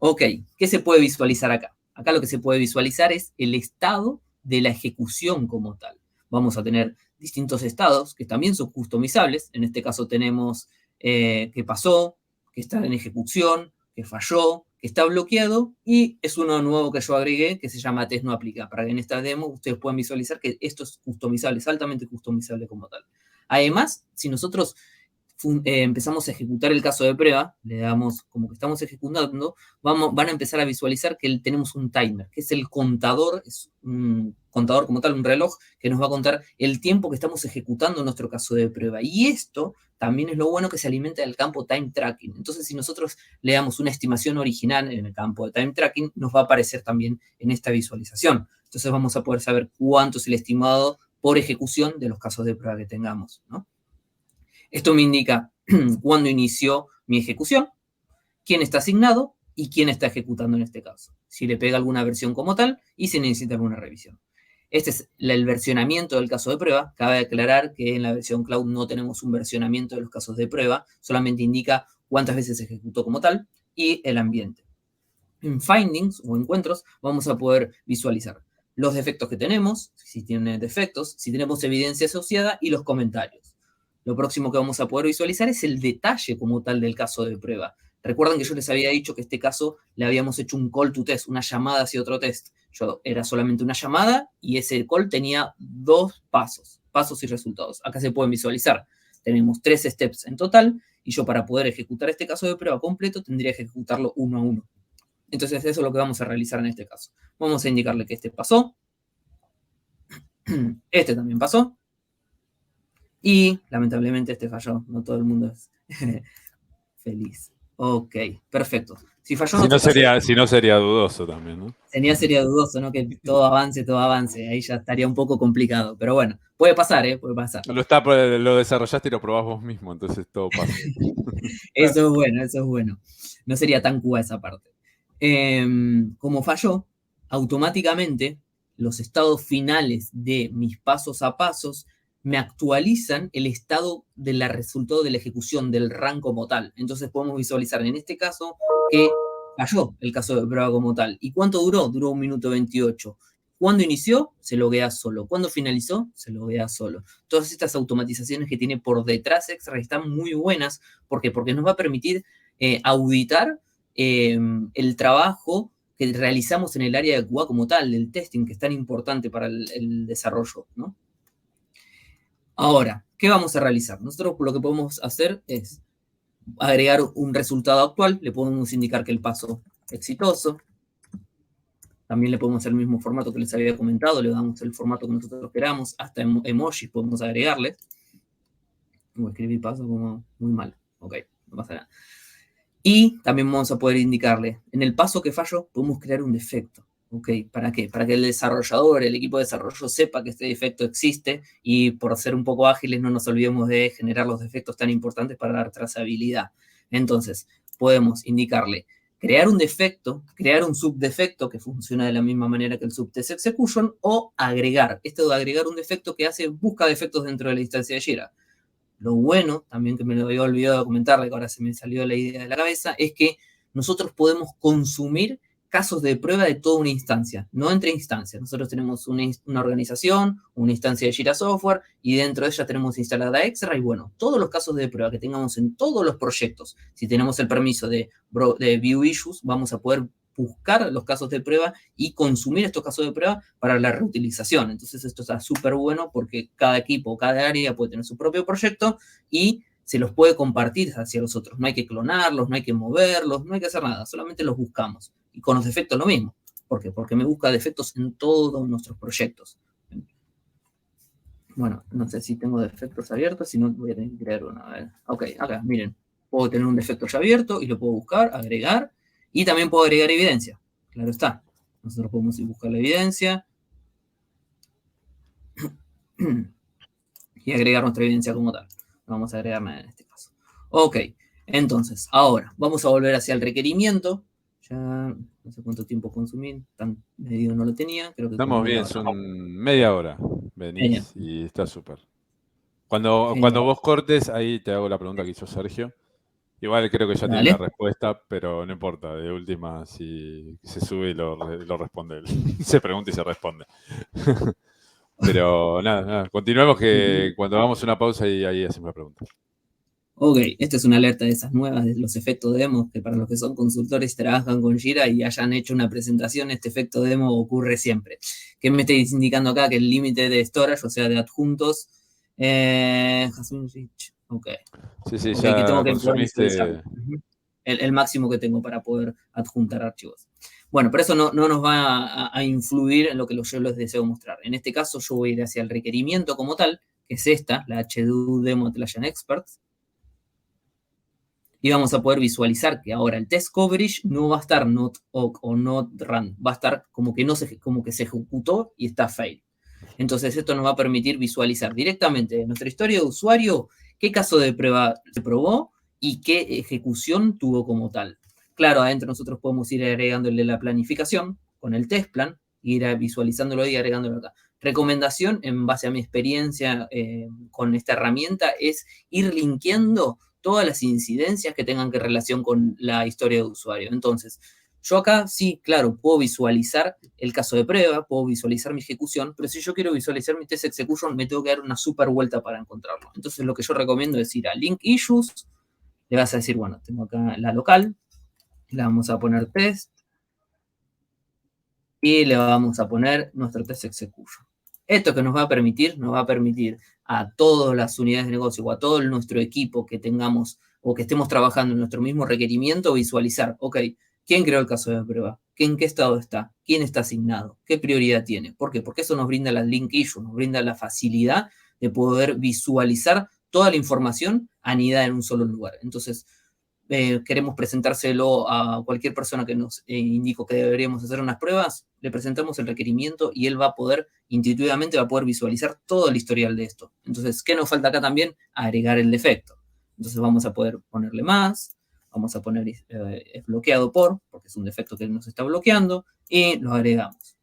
Ok, ¿qué se puede visualizar acá? Acá lo que se puede visualizar es el estado de la ejecución como tal. Vamos a tener distintos estados que también son customizables. En este caso tenemos que pasó, que está en ejecución, que falló, que está bloqueado, y es uno nuevo que yo agregué que se llama test no aplica, para que en esta demo ustedes puedan visualizar que esto es customizable, es altamente customizable como tal. Además, si nosotros empezamos a ejecutar el caso de prueba, le damos como que estamos ejecutando, van a empezar a visualizar que tenemos un timer, que es el contador, es un contador como tal, un reloj, que nos va a contar el tiempo que estamos ejecutando nuestro caso de prueba. Y esto también es lo bueno que se alimenta del campo time tracking. Entonces, si nosotros le damos una estimación original en el campo de time tracking, nos va a aparecer también en esta visualización. Entonces, vamos a poder saber cuánto es el estimado por ejecución de los casos de prueba que tengamos, ¿no? Esto me indica cuándo inició mi ejecución, quién está asignado y quién está ejecutando en este caso. Si le pega alguna versión como tal y si necesita alguna revisión. Este es el versionamiento del caso de prueba. Cabe aclarar que en la versión cloud no tenemos un versionamiento de los casos de prueba, solamente indica cuántas veces se ejecutó como tal y el ambiente. En findings o encuentros vamos a poder visualizar los defectos que tenemos, si tienen defectos, si tenemos evidencia asociada y los comentarios. Lo próximo que vamos a poder visualizar es el detalle como tal del caso de prueba. Recuerden que yo les había dicho que este caso le habíamos hecho un call to test, una llamada hacia otro test. Era solamente una llamada y ese call tenía 2 pasos y resultados. Acá se pueden visualizar. Tenemos 3 steps en total y yo para poder ejecutar este caso de prueba completo tendría que ejecutarlo uno a uno. Entonces eso es lo que vamos a realizar en este caso. Vamos a indicarle que este pasó, este también pasó, y lamentablemente este falló. No todo el mundo es feliz. Ok, perfecto. Si falló, si no sería dudoso también, ¿no? Sería dudoso, ¿no? Que todo avance. Ahí ya estaría un poco complicado. Pero bueno, puede pasar, puede pasar. Lo desarrollaste y lo probás vos mismo, entonces todo pasa. Eso es bueno. No sería tan cuba esa parte. Como falló, automáticamente los estados finales de mis pasos a pasos me actualizan el estado del resultado de la ejecución del run como tal. Entonces podemos visualizar en este caso que falló el caso de prueba como tal. ¿Y cuánto duró? Duró 1 minuto 28. ¿Cuándo inició? Se loguea solo. ¿Cuándo finalizó? Se loguea solo. Todas estas automatizaciones que tiene por detrás X-Ray están muy buenas. ¿Por qué? Porque nos va a permitir auditar el trabajo que realizamos en el área de QA como tal, del testing, que es tan importante para el desarrollo, ¿no? Ahora, ¿qué vamos a realizar? Nosotros lo que podemos hacer es agregar un resultado actual, le podemos indicar que el paso exitoso, también le podemos hacer el mismo formato que les había comentado, le damos el formato que nosotros queramos, hasta emojis podemos agregarle. Voy a escribir paso como muy mal, ok, no pasa nada. Y también vamos a poder indicarle, en el paso que falló, podemos crear un defecto. ¿Ok? ¿Para qué? Para que el desarrollador, el equipo de desarrollo sepa que este defecto existe y por ser un poco ágiles no nos olvidemos de generar los defectos tan importantes para dar trazabilidad. Entonces, podemos indicarle crear un defecto, crear un subdefecto que funciona de la misma manera que el subtest execution o agregar. Esto de agregar un defecto que hace, busca defectos dentro de la instancia de Jira. Lo bueno, también que me lo había olvidado de comentarle, que ahora se me salió la idea de la cabeza, es que nosotros podemos consumir casos de prueba de toda una instancia, no entre instancias. Nosotros tenemos una organización, una instancia de Jira Software, y dentro de ella tenemos instalada X-Ray. Bueno, todos los casos de prueba que tengamos en todos los proyectos, si tenemos el permiso de View Issues, vamos a poder buscar los casos de prueba y consumir estos casos de prueba para la reutilización. Entonces esto está súper bueno porque cada equipo, cada área puede tener su propio proyecto y se los puede compartir hacia los otros. No hay que clonarlos, no hay que moverlos, no hay que hacer nada, solamente los buscamos. Y con los defectos lo mismo. ¿Por qué? Porque me busca defectos en todos nuestros proyectos. Bueno, no sé si tengo defectos abiertos, si no voy a tener que crear uno. A ver. Ok, acá, miren. Puedo tener un defecto ya abierto y lo puedo buscar, agregar, y también puedo agregar evidencia. Claro está. Nosotros podemos ir a buscar la evidencia y agregar nuestra evidencia como tal. Vamos a agregarla en este caso. Ok, entonces, ahora vamos a volver hacia el requerimiento. Ya no sé cuánto tiempo consumí, tan medido no lo tenía. Creo que Estamos bien, son media hora. Venís y está súper. Cuando vos cortes, ahí te hago la pregunta que hizo Sergio. Igual creo que ya tiene la respuesta, pero no importa. De última, si se sube y lo responde él. Se pregunta y se responde. Pero nada. Continuemos que cuando hagamos una pausa y ahí hacemos la pregunta. Ok, esta es una alerta de esas nuevas, de los efectos demo, que para los que son consultores trabajan con Jira y hayan hecho una presentación, este efecto demo ocurre siempre. ¿Qué me estáis indicando acá? Que el límite de storage, o sea, de adjuntos, ok. Sí, okay, ya que tengo que consumiste. El máximo que tengo para poder adjuntar archivos. Bueno, pero eso no nos va a influir en lo que yo les deseo mostrar. En este caso, yo voy a ir hacia el requerimiento como tal, que es esta, la HDO Demo Atlassian Experts. Y vamos a poder visualizar que ahora el test coverage no va a estar not awk o not run, va a estar como que se ejecutó y está fail. Entonces esto nos va a permitir visualizar directamente en nuestra historia de usuario qué caso de prueba se probó y qué ejecución tuvo como tal. Claro, adentro nosotros podemos ir agregándole la planificación con el test plan, ir visualizándolo y agregándolo acá. Recomendación en base a mi experiencia con esta herramienta es ir linkeando todas las incidencias que tengan que relación con la historia de usuario. Entonces, yo acá sí, claro, puedo visualizar el caso de prueba, puedo visualizar mi ejecución, pero si yo quiero visualizar mi test execution, me tengo que dar una super vuelta para encontrarlo. Entonces, lo que yo recomiendo es ir a Link Issues, le vas a decir, bueno, tengo acá la local, le vamos a poner test, y le vamos a poner nuestro test execution. Esto que nos va a permitir a todas las unidades de negocio o a todo nuestro equipo que tengamos o que estemos trabajando en nuestro mismo requerimiento, visualizar, ok, ¿quién creó el caso de prueba? ¿En qué estado está? ¿Quién está asignado? ¿Qué prioridad tiene? ¿Por qué? Porque eso nos brinda la link issue, nos brinda la facilidad de poder visualizar toda la información anidada en un solo lugar. Entonces, queremos presentárselo a cualquier persona que nos indique que deberíamos hacer unas pruebas, le presentamos el requerimiento y él va a poder, intuitivamente va a poder visualizar todo el historial de esto. Entonces, ¿qué nos falta acá también? Agregar el defecto. Entonces vamos a poder ponerle más, vamos a poner es bloqueado porque es un defecto que nos está bloqueando, y lo agregamos.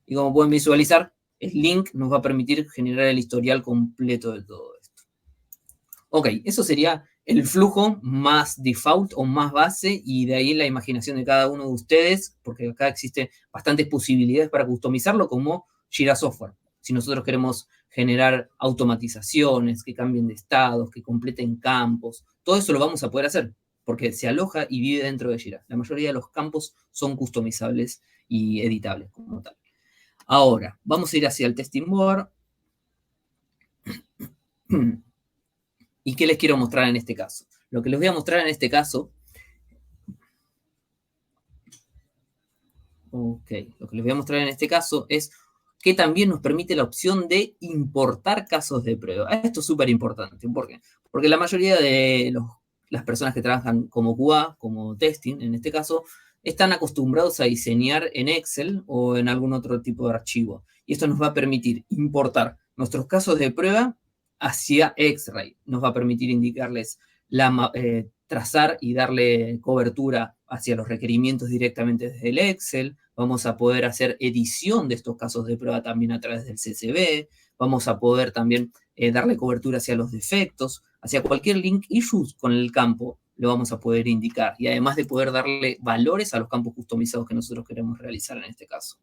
Y como pueden visualizar, el link nos va a permitir generar el historial completo de todo esto. Ok, eso sería el flujo más default o más base, y de ahí la imaginación de cada uno de ustedes, porque acá existen bastantes posibilidades para customizarlo como Jira Software. Si nosotros queremos generar automatizaciones, que cambien de estados, que completen campos, todo eso lo vamos a poder hacer, porque se aloja y vive dentro de Jira. La mayoría de los campos son customizables y editables como tal. Ahora, vamos a ir hacia el testing board. ¿Y qué les quiero mostrar en este caso? Lo que les voy a mostrar en este caso, es que también nos permite la opción de importar casos de prueba. Esto es súper importante. ¿Por qué? Porque la mayoría de las personas que trabajan como QA, como testing, en este caso, están acostumbrados a diseñar en Excel o en algún otro tipo de archivo. Y esto nos va a permitir importar nuestros casos de prueba hacia X-Ray. Nos va a permitir indicarles, trazar y darle cobertura hacia los requerimientos directamente desde el Excel. Vamos a poder hacer edición de estos casos de prueba también a través del CSV. Vamos a poder también darle cobertura hacia los defectos, hacia cualquier link issues con el campo lo vamos a poder indicar. Y además de poder darle valores a los campos customizados que nosotros queremos realizar en este caso.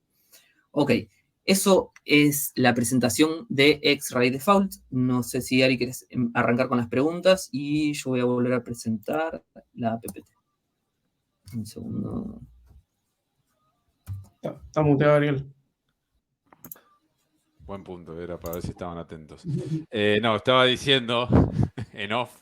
Ok, eso es la presentación de X-Ray Default. No sé si Ari quieres arrancar con las preguntas y yo voy a volver a presentar la PPT. Un segundo. Está muteado, Ariel. Buen punto, era para ver si estaban atentos. No, estaba diciendo en off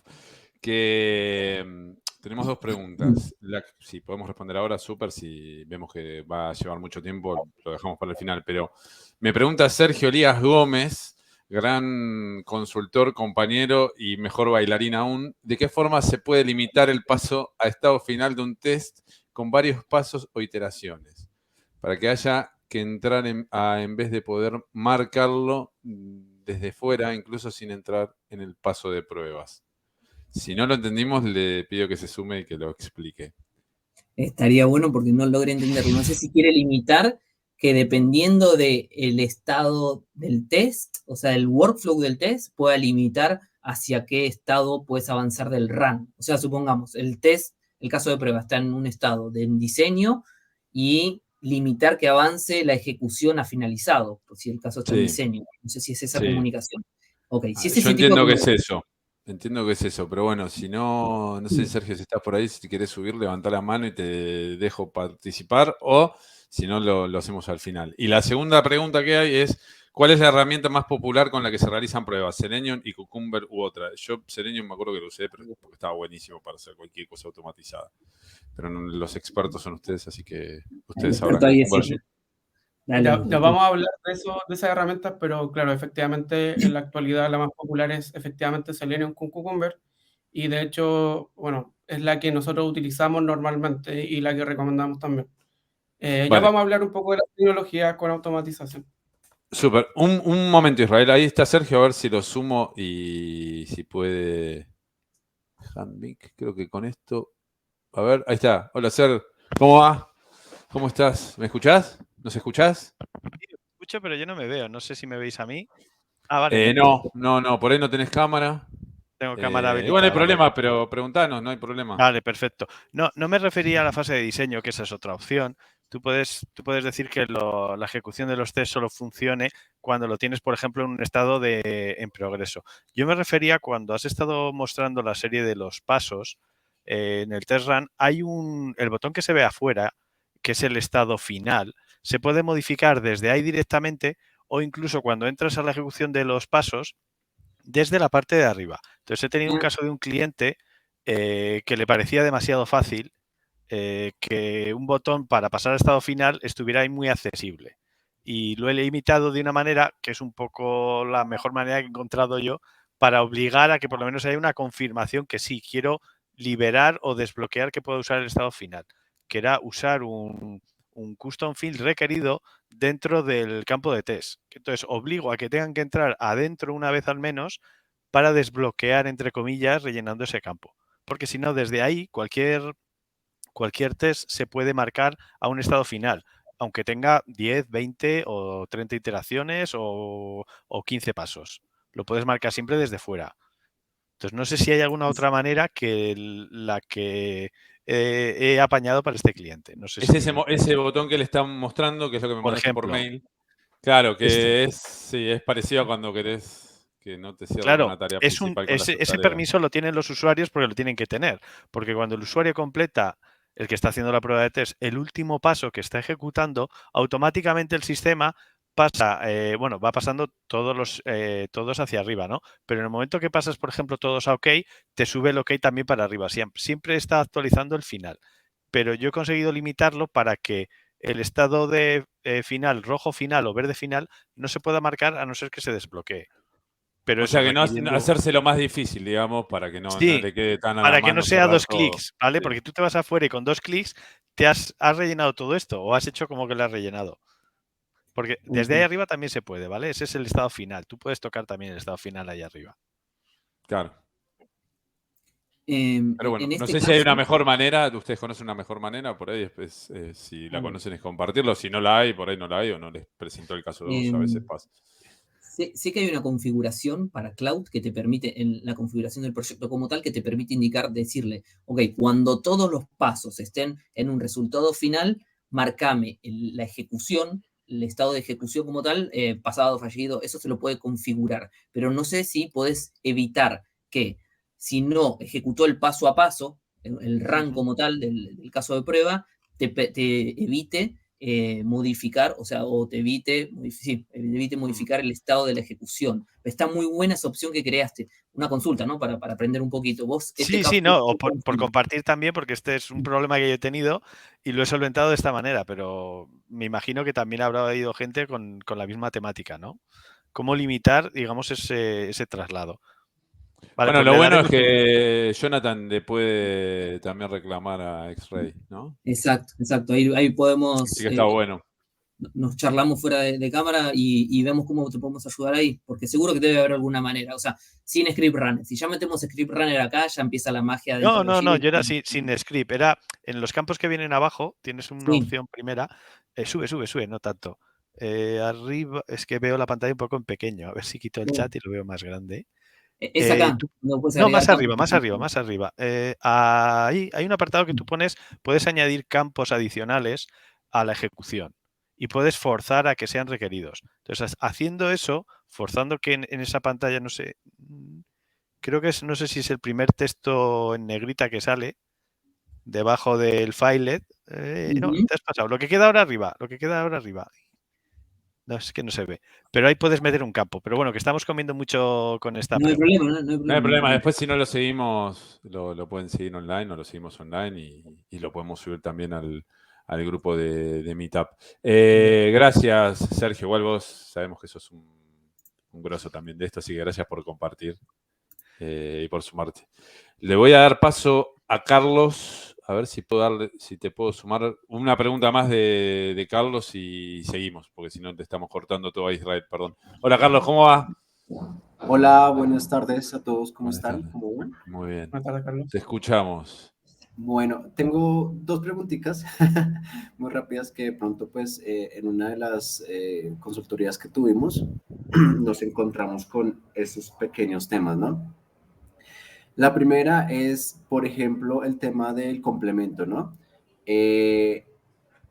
que tenemos 2 preguntas. Si podemos responder ahora, súper. Si vemos que va a llevar mucho tiempo, lo dejamos para el final. Pero me pregunta Sergio Elías Gómez, gran consultor, compañero y mejor bailarín aún, ¿de qué forma se puede limitar el paso a estado final de un test con varios pasos o iteraciones? Para que haya que entrar en vez de poder marcarlo desde fuera, incluso sin entrar en el paso de pruebas. Si no lo entendimos, le pido que se sume y que lo explique. Estaría bueno porque no logré entenderlo. No sé si quiere limitar que dependiendo del estado del test, o sea, el workflow del test, pueda limitar hacia qué estado puedes avanzar del run. O sea, supongamos, el test, el caso de prueba, está en un estado de diseño y limitar que avance la ejecución a finalizado, por si el caso está en diseño. No sé si es esa comunicación. Ok, si es yo ese tipo entiendo de que es eso. Entiendo que es eso, pero bueno, si no, no sé, Sergio, si estás por ahí, si quieres subir, levanta la mano y te dejo participar, o si no, lo hacemos al final. Y la segunda pregunta que hay es, ¿cuál es la herramienta más popular con la que se realizan pruebas? ¿Selenium y Cucumber u otra? Yo Selenium me acuerdo que lo usé, pero porque estaba buenísimo para hacer cualquier cosa automatizada. Pero los expertos son ustedes, así que ustedes sabrán. Ya vamos a hablar de eso, de esas herramientas, pero claro, efectivamente en la actualidad la más popular es efectivamente Selenium con Cucumber, y de hecho, bueno, es la que nosotros utilizamos normalmente y la que recomendamos también. Ya vamos a hablar un poco de la tecnología con automatización. Súper. Un momento, Israel. Ahí está Sergio, a ver si lo sumo y si puede. Handmic, creo que con esto. A ver, ahí está. Hola, Ser. ¿Cómo va? ¿Cómo estás? ¿Me escuchás? ¿Nos escuchás? Sí, me escucho, pero yo no me veo. No sé si me veis a mí. Ah, vale. No. Por ahí no tenés cámara. Tengo cámara habilitada. Igual no hay problema, pero preguntanos, no hay problema. Vale, perfecto. No me refería a la fase de diseño, que esa es otra opción. Tú puedes decir que la ejecución de los test solo funcione cuando lo tienes, por ejemplo, en un estado en progreso. Yo me refería cuando has estado mostrando la serie de los pasos en el test run, hay el botón que se ve afuera, que es el estado final, se puede modificar desde ahí directamente o incluso cuando entras a la ejecución de los pasos desde la parte de arriba. Entonces he tenido un caso de un cliente que le parecía demasiado fácil que un botón para pasar al estado final estuviera ahí muy accesible. Y lo he limitado de una manera que es un poco la mejor manera que he encontrado yo para obligar a que por lo menos haya una confirmación que sí, quiero liberar o desbloquear que pueda usar el estado final, que era usar un custom field requerido dentro del campo de test. Entonces obligo a que tengan que entrar adentro una vez al menos para desbloquear, entre comillas, rellenando ese campo. Porque si no, desde ahí cualquier test se puede marcar a un estado final, aunque tenga 10, 20 o 30 iteraciones o 15 pasos. Lo puedes marcar siempre desde fuera. Entonces, no sé si hay alguna otra manera que la que he apañado para este cliente. No sé Es si ese botón que le están mostrando, que es lo que me mandaste por mail. Claro, que es parecido a cuando querés que no te cierre una tarea principal con la ese permiso lo tienen los usuarios porque lo tienen que tener. Porque cuando el usuario completa, el que está haciendo la prueba de test, el último paso que está ejecutando, automáticamente el sistema pasa, va pasando todos hacia arriba, ¿no? Pero en el momento que pasas, por ejemplo, todos a OK, te sube el OK también para arriba. Siempre está actualizando el final. Pero yo he conseguido limitarlo para que el estado de final, rojo final o verde final, no se pueda marcar a no ser que se desbloquee. Pero o sea que no hacérselo más difícil, digamos, para que no le quede tan a la mano. Para que no sea 2 clics, ¿vale? Sí. Porque tú te vas afuera y con 2 clics te has rellenado todo esto o has hecho como que lo has rellenado. Porque desde ahí arriba también se puede, ¿vale? Ese es el estado final. Tú puedes tocar también el estado final ahí arriba. Claro. Pero bueno, no sé si hay una mejor manera, ustedes conocen una mejor manera, por ahí después, si la conocen es compartirlo, si no la hay, por ahí no la hay o no les presentó el caso de uso, a veces pasa. Sé que hay una configuración para Cloud que te permite, en la configuración del proyecto como tal, que te permite decirle, ok, cuando todos los pasos estén en un resultado final, marcame la ejecución, el estado de ejecución como tal, pasado, fallido, eso se lo puede configurar. Pero no sé si puedes evitar que, si no ejecutó el paso a paso, el run como tal del caso de prueba, te evite modificar, o sea, o te evite modificar el estado de la ejecución. Está muy buena esa opción que creaste. Una consulta, ¿no? Para aprender un poquito. Vos, Sí, no, o por compartir también, porque este es un problema que yo he tenido y lo he solventado de esta manera, pero me imagino que también habrá habido gente con la misma temática, ¿no? ¿Cómo limitar, digamos, ese traslado? Vale, Bueno, pues lo le bueno es daremos que Jonathan le puede también reclamar a X-Ray, ¿no? Exacto. Ahí podemos, Así que está bueno. nos charlamos fuera de cámara y vemos cómo te podemos ayudar ahí, porque seguro que debe haber alguna manera. O sea, sin script runner. Si ya metemos script runner acá, ya empieza la magia de No, yo era sin script. Era en los campos que vienen abajo, tienes una opción primera. Sube, no tanto. Arriba, es que veo la pantalla un poco en pequeño. A ver si quito el chat y lo veo más grande. Es acá. No, más arriba. Ahí hay un apartado que tú pones, puedes añadir campos adicionales a la ejecución y puedes forzar a que sean requeridos. Entonces, haciendo eso, forzando que en esa pantalla, no sé, creo que no sé si es el primer texto en negrita que sale debajo del filet. No, te has pasado. Lo que queda ahora arriba. No, es que no se ve. Pero ahí puedes meter un campo. Pero bueno, que estamos comiendo mucho con esta No hay pregunta. problema. No hay problema. Después, si no lo seguimos, lo pueden seguir online o lo seguimos online y lo podemos subir también al grupo de Meetup. Gracias, Sergio. Igual vos sabemos que sos un grosso también de esto, así que gracias por compartir y por sumarte. Le voy a dar paso a Carlos. A ver si te puedo sumar una pregunta más de Carlos y seguimos, porque si no te estamos cortando todo a Israel, perdón. Hola, Carlos, ¿cómo va? Hola, buenas tardes a todos, ¿cómo están? ¿Cómo van? Muy bien. Buenas tardes, Carlos. Te escuchamos. Bueno, tengo dos preguntitas muy rápidas que de pronto pues en una de las consultorías que tuvimos nos encontramos con esos pequeños temas, ¿no? La primera es, por ejemplo, el tema del complemento, ¿no?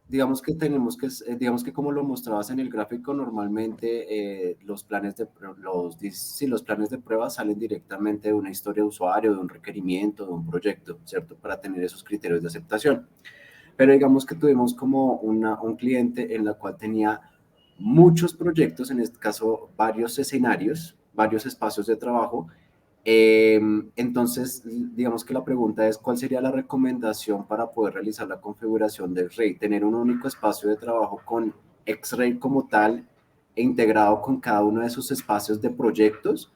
Digamos que tenemos que, digamos que como lo mostrabas en el gráfico, normalmente los planes de prueba salen directamente de una historia de usuario, de un requerimiento, de un proyecto, ¿cierto? Para tener esos criterios de aceptación. Pero digamos que tuvimos como un cliente en la cual tenía muchos proyectos, en este caso varios escenarios, varios espacios de trabajo. Entonces, digamos que la pregunta es, ¿cuál sería la recomendación para poder realizar la configuración de X-Ray? ¿Tener un único espacio de trabajo con X-Ray como tal e integrado con cada uno de sus espacios de proyectos?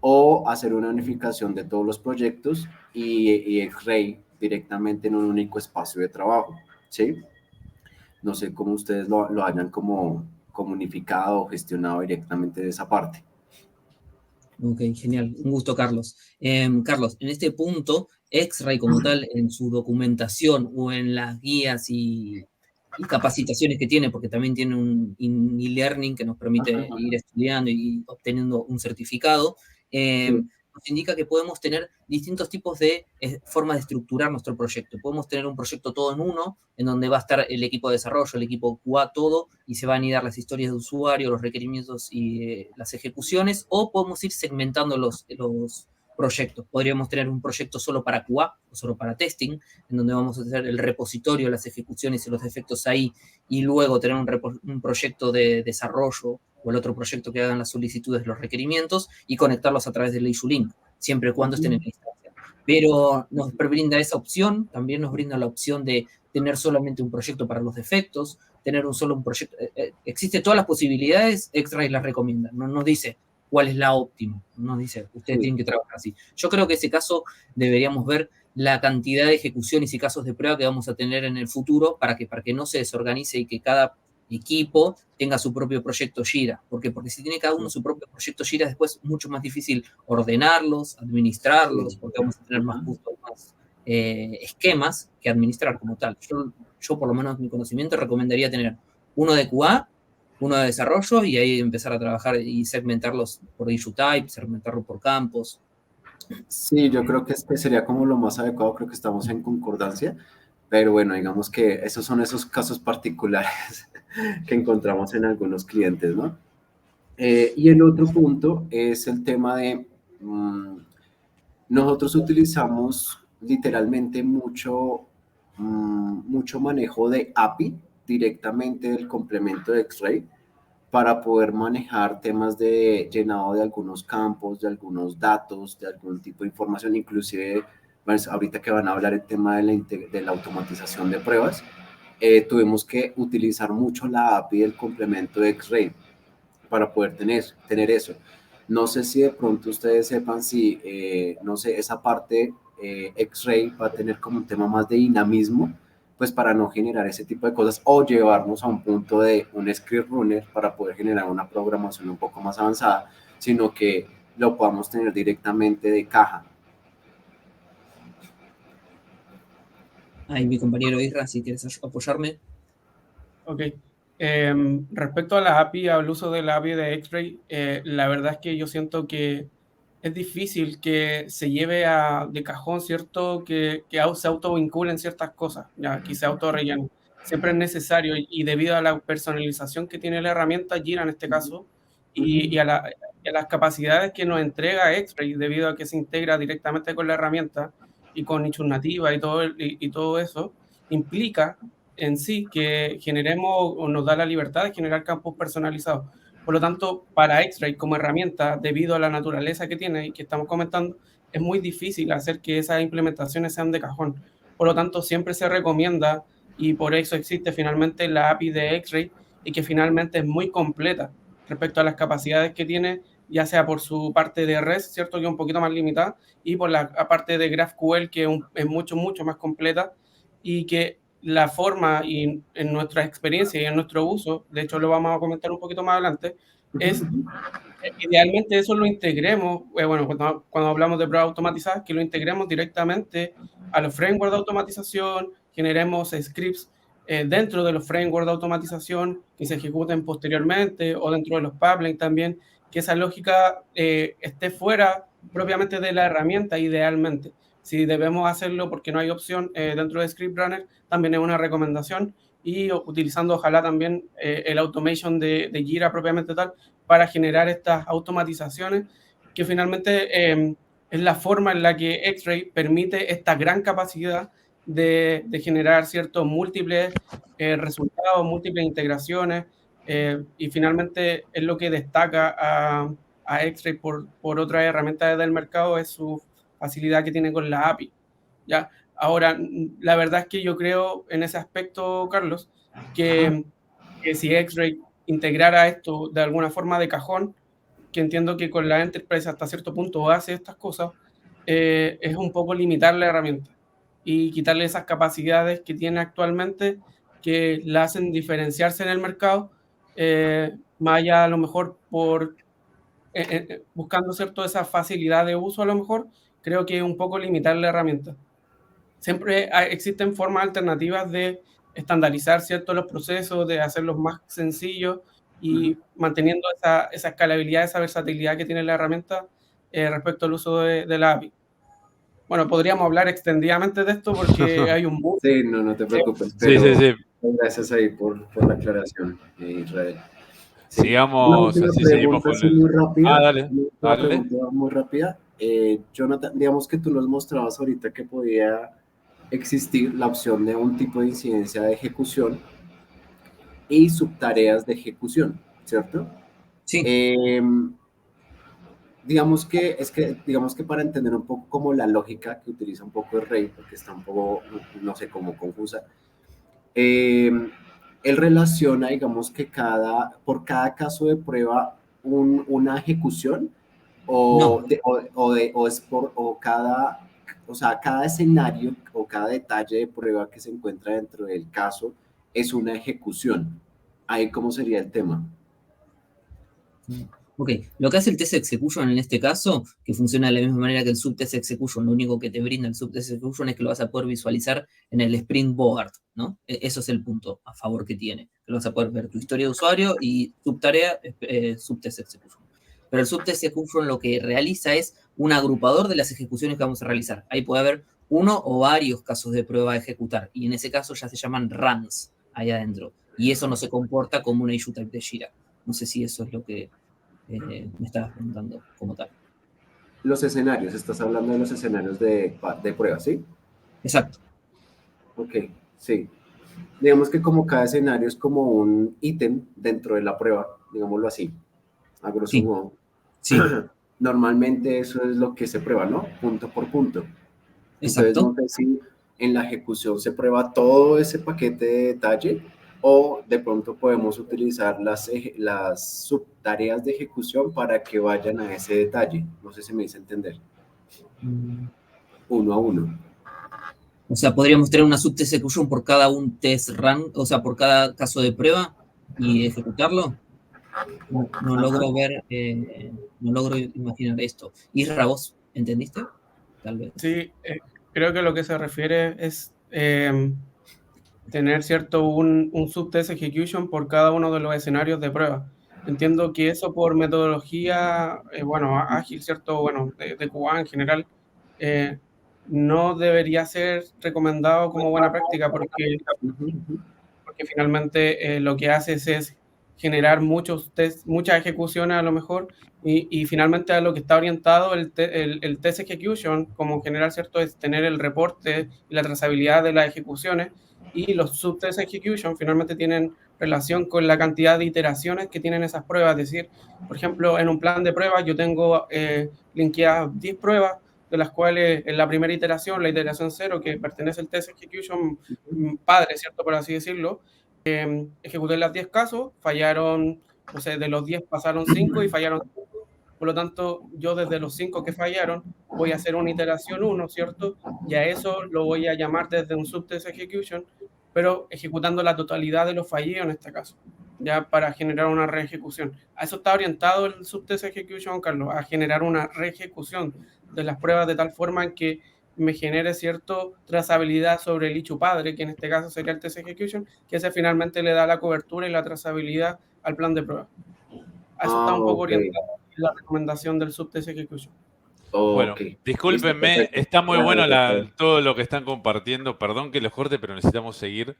¿O hacer una unificación de todos los proyectos y X-Ray directamente en un único espacio de trabajo? ¿Sí? No sé cómo ustedes lo hayan como unificado o gestionado directamente de esa parte. Ok, genial. Un gusto, Carlos. Carlos, en este punto, X-Ray como tal, en su documentación o en las guías y capacitaciones que tiene, porque también tiene un e-learning que nos permite ir estudiando y obteniendo un certificado, nos indica que podemos tener distintos tipos de formas de estructurar nuestro proyecto. Podemos tener un proyecto todo en uno, en donde va a estar el equipo de desarrollo, el equipo QA, todo, y se van a anidar las historias de usuario, los requerimientos y las ejecuciones, o podemos ir segmentando los proyectos. Podríamos tener un proyecto solo para QA o solo para testing, en donde vamos a tener el repositorio, las ejecuciones y los defectos ahí, y luego tener un proyecto de desarrollo o el otro proyecto que hagan las solicitudes, los requerimientos, y conectarlos a través del issue link, siempre y cuando estén en la instancia. Pero nos brinda esa opción, también nos brinda la opción de tener solamente un proyecto para los defectos, tener un proyecto. Existe todas las posibilidades, X-Ray las recomienda, no nos dice cuál es la óptima, nos dice, ustedes tienen que trabajar así. Yo creo que ese caso deberíamos ver la cantidad de ejecuciones y casos de prueba que vamos a tener en el futuro para que no se desorganice y que cada equipo tenga su propio proyecto Jira. ¿Por qué? Porque si tiene cada uno su propio proyecto Jira, después es mucho más difícil ordenarlos, administrarlos, porque vamos a tener más esquemas que administrar como tal. Yo, por lo menos mi conocimiento, recomendaría tener uno de QA, uno de desarrollo, y ahí empezar a trabajar y segmentarlos por issue type, segmentarlo por campos. Sí, yo creo que este sería como lo más adecuado, creo que estamos en concordancia, pero bueno, digamos que esos son esos casos particulares que encontramos en algunos clientes, ¿no? Y el otro punto es el tema de, nosotros utilizamos literalmente mucho manejo de API, directamente del complemento de X-Ray para poder manejar temas de llenado de algunos campos, de algunos datos, de algún tipo de información, inclusive pues, ahorita que van a hablar el tema de la automatización de pruebas, tuvimos que utilizar mucho la API del complemento de X-Ray para poder tener eso. No sé si de pronto ustedes sepan si, no sé, esa parte X-Ray va a tener como un tema más de dinamismo, pues para no generar ese tipo de cosas o llevarnos a un punto de un script runner para poder generar una programación un poco más avanzada, sino que lo podamos tener directamente de caja. Ahí mi compañero Isra, si quieres apoyarme. Ok. Respecto a la API, al uso de la API de X-Ray, la verdad es que yo siento que es difícil que se lleve de cajón, ¿cierto? Que se autovinculen ciertas cosas, ya, que se autorrellenen. Siempre es necesario y debido a la personalización que tiene la herramienta Jira en este caso y a las capacidades que nos entrega X-Ray debido a que se integra directamente con la herramienta y con nichos nativas y todo eso, implica en sí que generemos o nos da la libertad de generar campos personalizados. Por lo tanto, para X-Ray como herramienta, debido a la naturaleza que tiene y que estamos comentando, es muy difícil hacer que esas implementaciones sean de cajón. Por lo tanto, siempre se recomienda y por eso existe finalmente la API de X-Ray y que finalmente es muy completa respecto a las capacidades que tiene, ya sea por su parte de REST, ¿cierto? Que es un poquito más limitada, y por la parte de GraphQL, que es mucho, mucho más completa y que la forma y en nuestra experiencia y en nuestro uso, de hecho lo vamos a comentar un poquito más adelante, es idealmente eso lo integremos, bueno, cuando hablamos de pruebas automatizadas, que lo integremos directamente a los frameworks de automatización, generemos scripts dentro de los frameworks de automatización que se ejecuten posteriormente o dentro de los pipelines también, que esa lógica esté fuera propiamente de la herramienta idealmente. Si debemos hacerlo porque no hay opción dentro de Script Runner, también es una recomendación y utilizando ojalá también el automation de Jira propiamente tal para generar estas automatizaciones que finalmente es la forma en la que X-Ray permite esta gran capacidad de generar ciertos múltiples resultados, múltiples integraciones y finalmente es lo que destaca a X-Ray por otras herramientas del mercado, es su facilidad que tiene con la API. ¿Ya? Ahora, la verdad es que yo creo en ese aspecto, Carlos, que si X-Ray integrara esto de alguna forma de cajón, que entiendo que con la Enterprise hasta cierto punto hace estas cosas, es un poco limitar la herramienta y quitarle esas capacidades que tiene actualmente que la hacen diferenciarse en el mercado, más allá a lo mejor por buscando cierto esa facilidad de uso a lo mejor, creo que es un poco limitar la herramienta. Siempre existen formas alternativas de estandarizar ciertos los procesos, de hacerlos más sencillos y manteniendo esa escalabilidad, esa versatilidad que tiene la herramienta respecto al uso de la API. Bueno, podríamos hablar extendidamente de esto porque hay un mundo. Sí, no te preocupes. Sí, sí, sí. Gracias ahí por la aclaración, Israel. Sí. Sigamos, así seguimos con muy rápida. dale. Una pregunta muy rápida. Jonathan, digamos que tú nos mostrabas ahorita que podía existir la opción de un tipo de incidencia de ejecución y subtareas de ejecución, ¿cierto? Sí. Digamos que para entender un poco como la lógica que utiliza un poco el Rey, porque está un poco, no sé, como confusa, él relaciona, digamos que por cada caso de prueba una ejecución cada escenario o cada detalle de prueba que se encuentra dentro del caso es una ejecución. Ahí, ¿cómo sería el tema? Ok, lo que hace el test execution en este caso, que funciona de la misma manera que el subtest execution, lo único que te brinda el subtest execution es que lo vas a poder visualizar en el Sprint Board, ¿no? Eso es el punto a favor que tiene. Lo vas a poder ver tu historia de usuario y subtarea, subtest execution. Pero el subtest execution lo que realiza es un agrupador de las ejecuciones que vamos a realizar. Ahí puede haber uno o varios casos de prueba a ejecutar, y en ese caso ya se llaman runs ahí adentro. Y eso no se comporta como una issue type de Jira. No sé si eso es lo que me estabas preguntando como tal. Los escenarios, estás hablando de los escenarios de prueba, ¿sí? Exacto. Ok, sí. Digamos que como cada escenario es como un ítem dentro de la prueba, digámoslo así, a grosso Sí. modo. Sí, Normalmente eso es lo que se prueba, ¿no? Punto por punto. Entonces, exacto. no sé si en la ejecución se prueba todo ese paquete de detalle o de pronto podemos utilizar las subtareas de ejecución para que vayan a ese detalle. No sé si me hice entender. Uno a uno. O sea, podríamos tener una subtest execution por cada un test run, o sea, por cada caso de prueba y ejecutarlo. No logro ver, no logro imaginar esto. Isra, ¿vos entendiste? Tal vez. Sí, creo que lo que se refiere es tener cierto un subtest execution por cada uno de los escenarios de prueba. Entiendo que eso por metodología, bueno, ágil, ¿cierto? Bueno, de QA en general, no debería ser recomendado como buena práctica porque finalmente lo que haces es generar muchos tests, muchas ejecuciones a lo mejor, y finalmente a lo que está orientado el test execution, como general, ¿cierto? Es tener el reporte y la trazabilidad de las ejecuciones, y los subtest execution finalmente tienen relación con la cantidad de iteraciones que tienen esas pruebas. Es decir, por ejemplo, en un plan de pruebas yo tengo linkeadas 10 pruebas, de las cuales en la primera iteración, la iteración 0, que pertenece al test execution padre, ¿cierto? Por así decirlo, ejecuté las 10 casos, fallaron, no sé, de los 10 pasaron 5 y fallaron 5. Por lo tanto, yo desde los 5 que fallaron voy a hacer una iteración 1, ¿cierto? Y a eso lo voy a llamar desde un subtest execution, pero ejecutando la totalidad de los fallidos en este caso, ya para generar una reejecución. A eso está orientado el subtest execution, Carlos, a generar una reejecución de las pruebas de tal forma en que me genere cierto trazabilidad sobre el issue padre, que en este caso sería el test execution, que ese finalmente le da la cobertura y la trazabilidad al plan de prueba. A eso está un poco orientado la recomendación del subtest execution. Bueno, Okay. discúlpenme, Listo, está muy bueno perfecto. todo lo que están compartiendo. Perdón que los corte, pero necesitamos seguir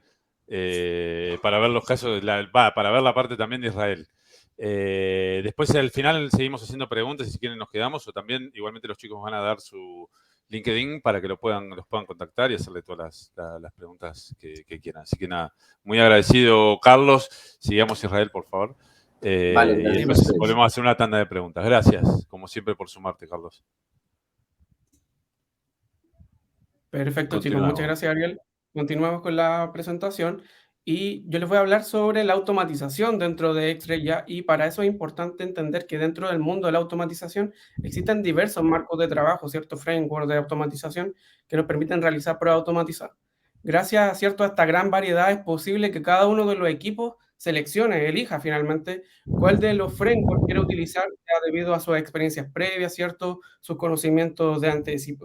para ver los casos, para ver la parte también de Israel. Después al final seguimos haciendo preguntas y si quieren nos quedamos, o también igualmente los chicos van a dar su LinkedIn para que los puedan contactar y hacerle todas las preguntas que quieran. Así que nada, muy agradecido, Carlos. Sigamos Israel, por favor. Vale, Y gracias a después ustedes. volvemos a hacer una tanda de preguntas. Gracias, como siempre, por sumarte, Carlos. Perfecto, chicos. Continuamos. Muchas gracias, Ariel. Continuamos con la presentación y yo les voy a hablar sobre la automatización dentro de X-Ray ya, y para eso es importante entender que dentro del mundo de la automatización existen diversos marcos de trabajo, ciertos frameworks de automatización que nos permiten realizar pruebas automatizadas. Gracias, ¿cierto?, a esta gran variedad es posible que cada uno de los equipos seleccione, elija finalmente cuál de los frameworks quiere utilizar ya debido a sus experiencias previas, ¿cierto?, sus conocimientos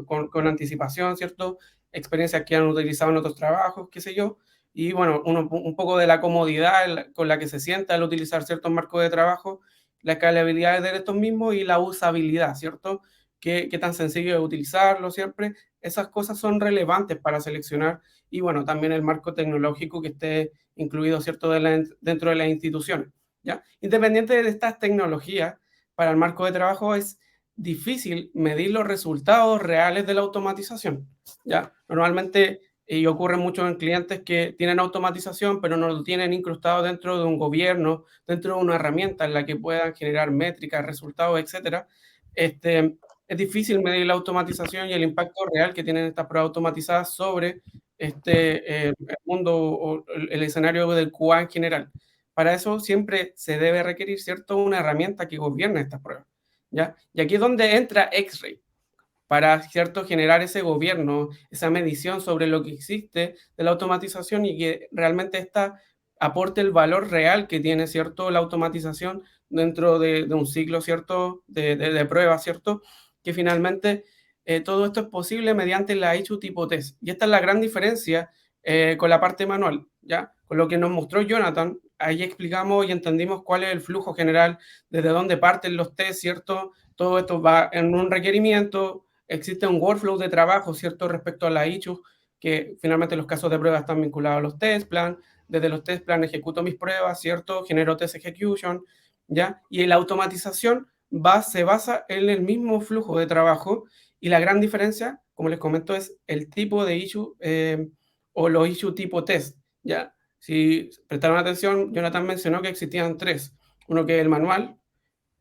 con anticipación, ¿cierto?, experiencias que han utilizado en otros trabajos, qué sé yo, y bueno, un poco de la comodidad con la que se sienta al utilizar ciertos marcos de trabajo, la escalabilidad de estos mismos y la usabilidad, ¿cierto? Qué tan sencillo es utilizarlo siempre. Esas cosas son relevantes para seleccionar, y bueno, también el marco tecnológico que esté incluido, ¿cierto?, dentro de las instituciones, ¿ya? Independiente de estas tecnologías, para el marco de trabajo es difícil medir los resultados reales de la automatización, ¿ya? Normalmente, y ocurre mucho en clientes que tienen automatización, pero no lo tienen incrustado dentro de un gobierno, dentro de una herramienta en la que puedan generar métricas, resultados, etcétera. Es difícil medir la automatización y el impacto real que tienen estas pruebas automatizadas sobre el mundo o el escenario del QA en general. Para eso siempre se debe requerir, ¿cierto?, una herramienta que gobierne estas pruebas, ¿ya? Y aquí es donde entra X-Ray, para, ¿cierto?, generar ese gobierno, esa medición sobre lo que existe de la automatización y que realmente esta aporte el valor real que tiene, ¿cierto?, la automatización dentro de un ciclo, ¿cierto?, de pruebas, ¿cierto?, que finalmente todo esto es posible mediante la issue tipo test. Y esta es la gran diferencia con la parte manual, ¿ya? Con lo que nos mostró Jonathan, ahí explicamos y entendimos cuál es el flujo general, desde dónde parten los tests, ¿cierto? Todo esto va en un requerimiento, existe un workflow de trabajo, ¿cierto?, respecto a la issue, que finalmente los casos de prueba están vinculados a los test plan. Desde los test plan ejecuto mis pruebas, ¿cierto?, genero test execution, ¿ya? Y la automatización se basa en el mismo flujo de trabajo, y la gran diferencia, como les comento, es el tipo de issue o los issue tipo test, ¿ya? Si prestaron atención, Jonathan mencionó que existían 3. Uno que es el manual,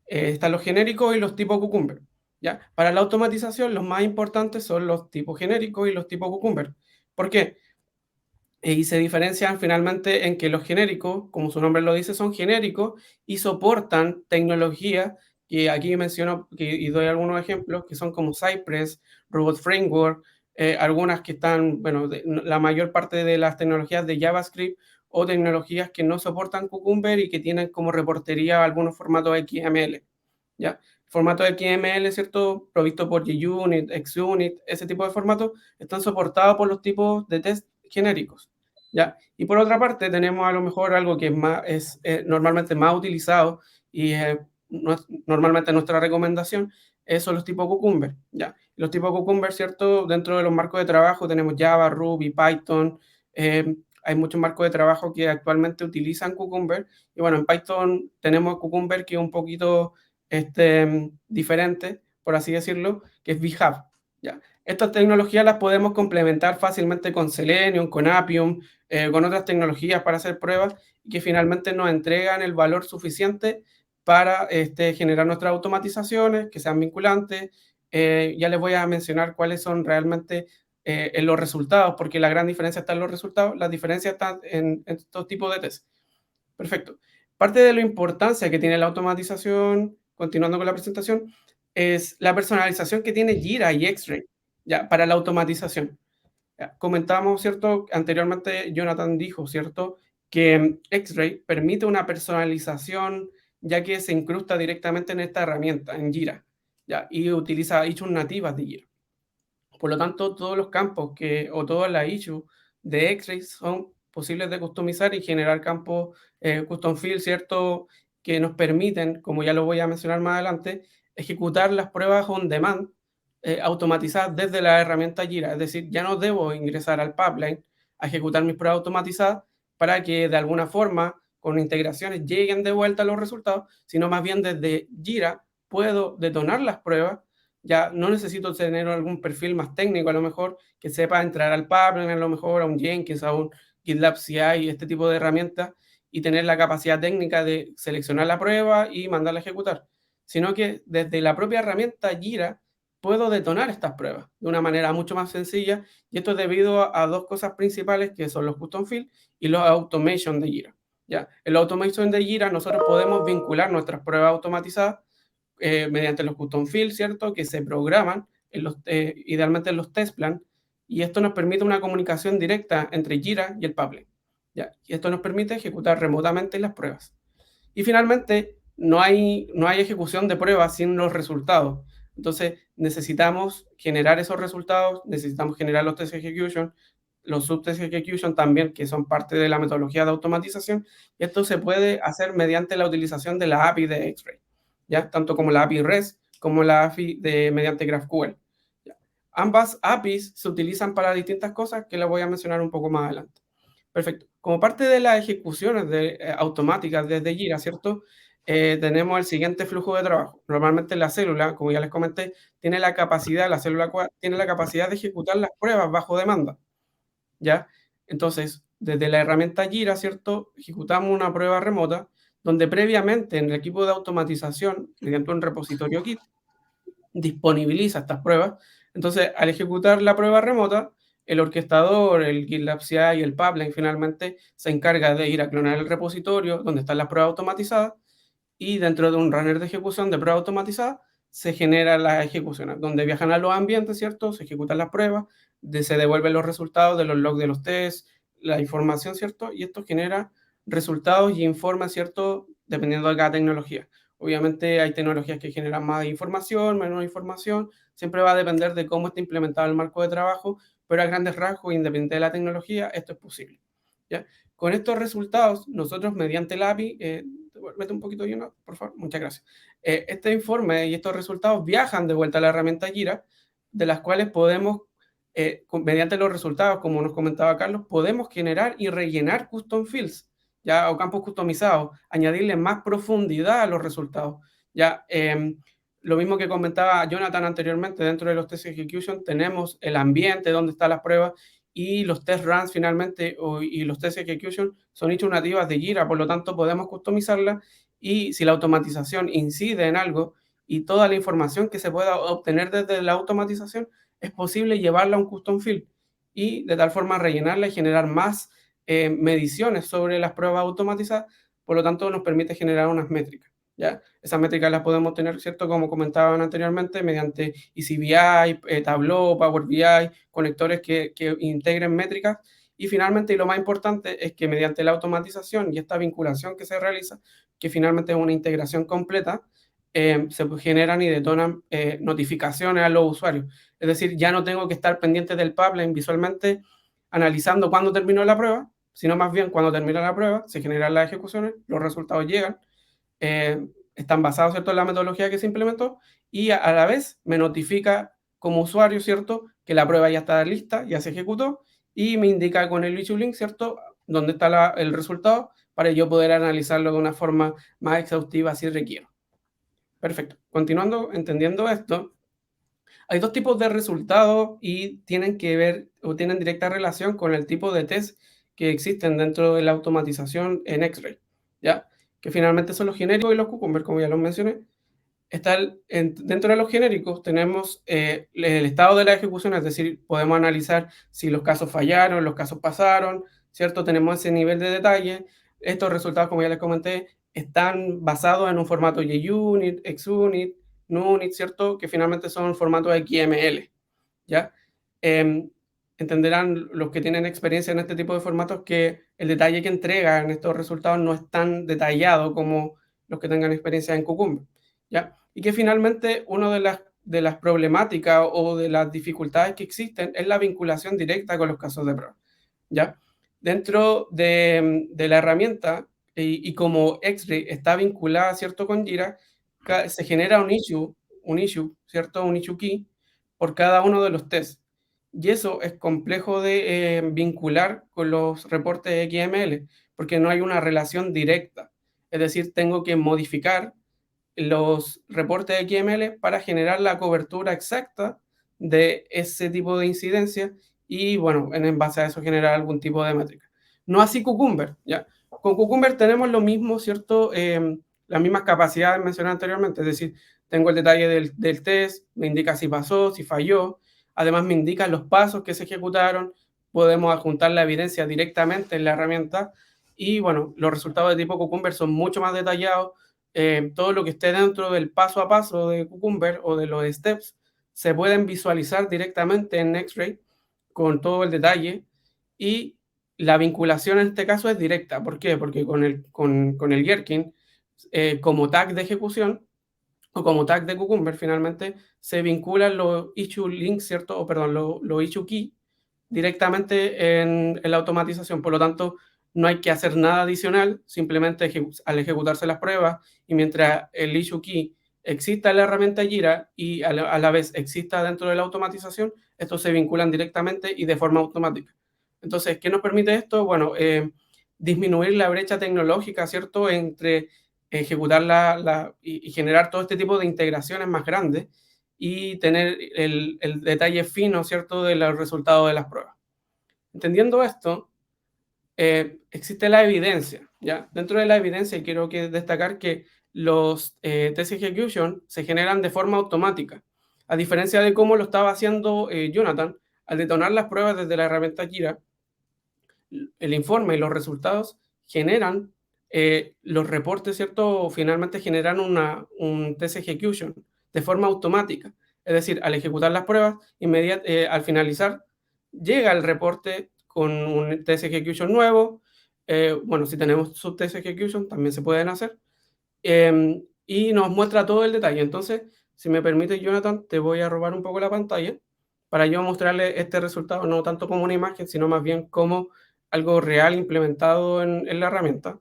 están los genéricos y los tipos Cucumber, ¿ya? Para la automatización, los más importantes son los tipos genéricos y los tipos Cucumber. ¿Por qué? Y se diferencian finalmente en que los genéricos, como su nombre lo dice, son genéricos y soportan tecnología que aquí menciono y doy algunos ejemplos, que son como Cypress, Robot Framework, algunas que están, bueno, la mayor parte de las tecnologías de JavaScript o tecnologías que no soportan Cucumber y que tienen como reportería algunos formatos XML, ¿ya? Formatos XML, ¿cierto? Provisto por JUnit, XUnit, ese tipo de formatos están soportados por los tipos de test genéricos, ¿ya? Y por otra parte tenemos a lo mejor algo que es normalmente más utilizado y normalmente nuestra recomendación son los tipos Cucumber, ¿ya? Los tipos Cucumber, ¿cierto? Dentro de los marcos de trabajo tenemos Java, Ruby, Python, hay muchos marcos de trabajo que actualmente utilizan Cucumber y bueno, en Python tenemos Cucumber que es un poquito diferente, por así decirlo, que es VHub, ¿ya? Estas tecnologías las podemos complementar fácilmente con Selenium, con Appium, con otras tecnologías para hacer pruebas y que finalmente nos entregan el valor suficiente para generar nuestras automatizaciones, que sean vinculantes. Ya les voy a mencionar cuáles son realmente en los resultados, porque la gran diferencia está en los resultados, la diferencia está en estos tipos de test. Perfecto. Parte de la importancia que tiene la automatización, continuando con la presentación, es la personalización que tiene Jira y X-Ray, ¿ya? Para la automatización. ¿Ya? Comentamos, ¿cierto? Anteriormente Jonathan dijo, ¿cierto? Que X-Ray permite una personalización ya que se incrusta directamente en esta herramienta, en Jira, ¿ya? Y utiliza issues nativas de Jira. Por lo tanto, todos los campos o todas las issues de X-Ray son posibles de customizar y generar campos custom field, ¿cierto? Que nos permiten, como ya lo voy a mencionar más adelante, ejecutar las pruebas on demand automatizadas desde la herramienta Jira. Es decir, ya no debo ingresar al pipeline a ejecutar mis pruebas automatizadas para que de alguna forma con integraciones lleguen de vuelta los resultados, sino más bien desde Jira puedo detonar las pruebas. Ya no necesito tener algún perfil más técnico, a lo mejor que sepa entrar al pipeline, a lo mejor a un Jenkins, a un GitLab CI, este tipo de herramientas, y tener la capacidad técnica de seleccionar la prueba y mandarla a ejecutar, sino que desde la propia herramienta Jira puedo detonar estas pruebas de una manera mucho más sencilla, y esto es debido a dos cosas principales que son los custom field y los automation de Jira. ¿Ya? En la automation de Jira nosotros podemos vincular nuestras pruebas automatizadas mediante los custom fields, ¿cierto? Que se programan idealmente en los test plan, y esto nos permite una comunicación directa entre Jira y el pipeline, ¿ya? Y esto nos permite ejecutar remotamente las pruebas. Y finalmente, no hay ejecución de pruebas sin los resultados. Entonces, necesitamos generar esos resultados, necesitamos generar los test execution, los subtest execution también, que son parte de la metodología de automatización, y esto se puede hacer mediante la utilización de la API de X-Ray, ¿ya? Tanto como la API REST como la API mediante GraphQL. ¿Ya? Ambas APIs se utilizan para distintas cosas que les voy a mencionar un poco más adelante. Perfecto. Como parte de las ejecuciones automáticas desde Jira, ¿cierto? Tenemos el siguiente flujo de trabajo. Normalmente la célula, como ya les comenté, tiene la capacidad de ejecutar las pruebas bajo demanda, ¿ya? Entonces, desde la herramienta Jira, ¿cierto? Ejecutamos una prueba remota donde previamente en el equipo de automatización, mediante un repositorio Git, disponibiliza estas pruebas. Entonces, al ejecutar la prueba remota, el orquestador, el GitLab CI y el pipeline finalmente se encarga de ir a clonar el repositorio donde están las pruebas automatizadas, y dentro de un runner de ejecución de prueba automatizada se generan las ejecuciones, donde viajan a los ambientes, ¿cierto? Se ejecutan las pruebas, se devuelven los resultados de los logs de los tests, la información, ¿cierto? Y esto genera resultados y informes, ¿cierto? Dependiendo de cada tecnología. Obviamente hay tecnologías que generan más información, menos información, siempre va a depender de cómo está implementado el marco de trabajo, pero a grandes rasgos, independiente de la tecnología, esto es posible, ¿ya? Con estos resultados, nosotros mediante el API, vete un poquito lleno, por favor, muchas gracias. Este informe y estos resultados viajan de vuelta a la herramienta Jira, de las cuales podemos, mediante los resultados, como nos comentaba Carlos, podemos generar y rellenar custom fields, ya, o campos customizados, añadirle más profundidad a los resultados. Ya, lo mismo que comentaba Jonathan anteriormente, dentro de los test execution tenemos el ambiente donde están las pruebas, y los test runs finalmente y los test execution son hechos nativas de Jira, por lo tanto podemos customizarlas y si la automatización incide en algo y toda la información que se pueda obtener desde la automatización, es posible llevarla a un custom field y de tal forma rellenarla y generar más mediciones sobre las pruebas automatizadas, por lo tanto nos permite generar unas métricas. ¿Ya? Esas métricas las podemos tener, ¿cierto? Como comentaban anteriormente, mediante EasyBI, Tableau, Power BI, conectores que integren métricas. Y finalmente, y lo más importante, es que mediante la automatización y esta vinculación que se realiza, que finalmente es una integración completa, se generan y detonan notificaciones a los usuarios. Es decir, ya no tengo que estar pendiente del pipeline visualmente analizando cuándo terminó la prueba, sino más bien cuando termina la prueba, se generan las ejecuciones, los resultados llegan, están basados, ¿cierto?, en la metodología que se implementó y a la vez me notifica como usuario, ¿cierto?, que la prueba ya está lista, ya se ejecutó y me indica con el issue link, ¿cierto?, dónde está el resultado para yo poder analizarlo de una forma más exhaustiva si requiero. Perfecto. Continuando, entendiendo esto, hay dos tipos de resultados y tienen que ver o tienen directa relación con el tipo de test que existen dentro de la automatización en X-Ray, ¿ya? Que finalmente son los genéricos y los cucumber, como ya los mencioné. Dentro de los genéricos tenemos el estado de la ejecución, es decir, podemos analizar si los casos fallaron, los casos pasaron, ¿cierto? Tenemos ese nivel de detalle. Estos resultados, como ya les comenté, están basados en un formato JUnit, XUnit, NUnit, ¿cierto? Que finalmente son formatos XML, ¿ya? Entenderán los que tienen experiencia en este tipo de formatos que el detalle que entrega en estos resultados no es tan detallado como los que tengan experiencia en Cucumber, ¿ya? Y que finalmente una de las problemáticas o de las dificultades que existen es la vinculación directa con los casos de prueba, ¿ya? Dentro de la herramienta y como X-Ray está vinculada, ¿cierto?, con Jira, se genera un issue, ¿cierto?, un issue key por cada uno de los tests. Y eso es complejo de vincular con los reportes XML, porque no hay una relación directa. Es decir, tengo que modificar los reportes XML para generar la cobertura exacta de ese tipo de incidencia y, bueno, en base a eso generar algún tipo de métrica. No así Cucumber, ¿ya? Con Cucumber tenemos lo mismo, ¿cierto? Las mismas capacidades mencionadas anteriormente, es decir, tengo el detalle del test, me indica si pasó, si falló, además me indica los pasos que se ejecutaron, podemos adjuntar la evidencia directamente en la herramienta y, bueno, los resultados de tipo Cucumber son mucho más detallados. Todo lo que esté dentro del paso a paso de Cucumber o de los steps se pueden visualizar directamente en X-Ray con todo el detalle y la vinculación en este caso es directa. ¿Por qué? Porque con el Gherkin, como tag de ejecución o como tag de Cucumber, finalmente se vinculan los issue links, ¿cierto? O perdón, los issue key directamente en la automatización. Por lo tanto, no hay que hacer nada adicional, simplemente al ejecutarse las pruebas y mientras el issue key exista en la herramienta Jira y a la vez exista dentro de la automatización, estos se vinculan directamente y de forma automática. Entonces, ¿qué nos permite esto? Bueno, disminuir la brecha tecnológica, ¿cierto?, entre ejecutar y generar todo este tipo de integraciones más grandes y tener el detalle fino, ¿cierto?, de los resultados de las pruebas. Entendiendo esto, existe la evidencia, ¿ya? Dentro de la evidencia quiero destacar que los test execution se generan de forma automática, a diferencia de cómo lo estaba haciendo Jonathan, al detonar las pruebas desde la herramienta Jira, el informe y los resultados generan los reportes, ¿cierto? Finalmente generan un test execution de forma automática. Es decir, al ejecutar las pruebas, al finalizar, llega el reporte con un test execution nuevo. Bueno, si tenemos subtest execution, también se pueden hacer. Y nos muestra todo el detalle. Entonces, si me permite, Jonathan, te voy a robar un poco la pantalla para yo mostrarle este resultado, no tanto como una imagen, sino más bien como algo real implementado en la herramienta.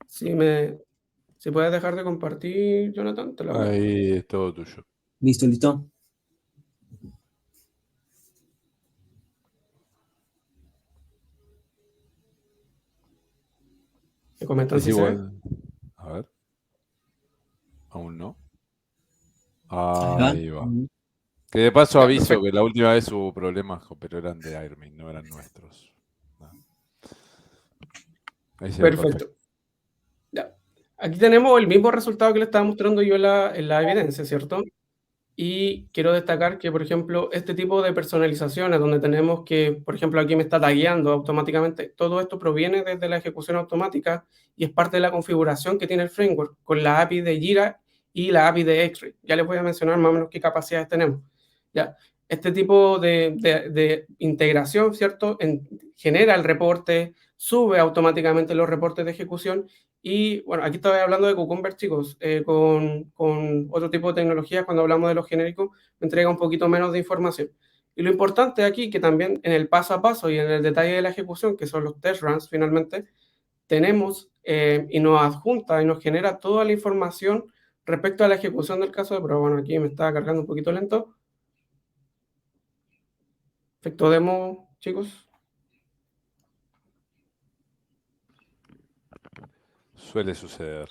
Si puedes dejar de compartir, Jonathan, te lo agradezco. Ahí es todo tuyo. Listo, listo. ¿Me comentan Es si se ve? igual. A ver. Aún no. Ahí va. Ahí va. Que de paso Ya, aviso perfecto. que la última vez hubo problemas, pero eran de Airmin, no eran nuestros. No. Ahí se ve perfecto. Perfecto. Ya. Aquí tenemos el mismo resultado que le estaba mostrando yo en la evidencia, ¿cierto? Y quiero destacar que, por ejemplo, este tipo de personalizaciones donde tenemos que, por ejemplo, aquí me está tagueando automáticamente, todo esto proviene desde la ejecución automática y es parte de la configuración que tiene el framework con la API de Jira y la API de X-Ray. Ya les voy a mencionar más o menos qué capacidades tenemos. ¿Ya? Este tipo de integración, ¿cierto? Genera el reporte, sube automáticamente los reportes de ejecución y bueno, aquí estaba hablando de Cucumber, chicos, con otro tipo de tecnologías, cuando hablamos de los genéricos, me entrega un poquito menos de información. Y lo importante aquí, que también en el paso a paso y en el detalle de la ejecución, que son los test runs finalmente, tenemos y nos adjunta y nos genera toda la información respecto a la ejecución del caso de prueba. Bueno, aquí me está cargando un poquito lento. Efecto demo, chicos. Suele suceder.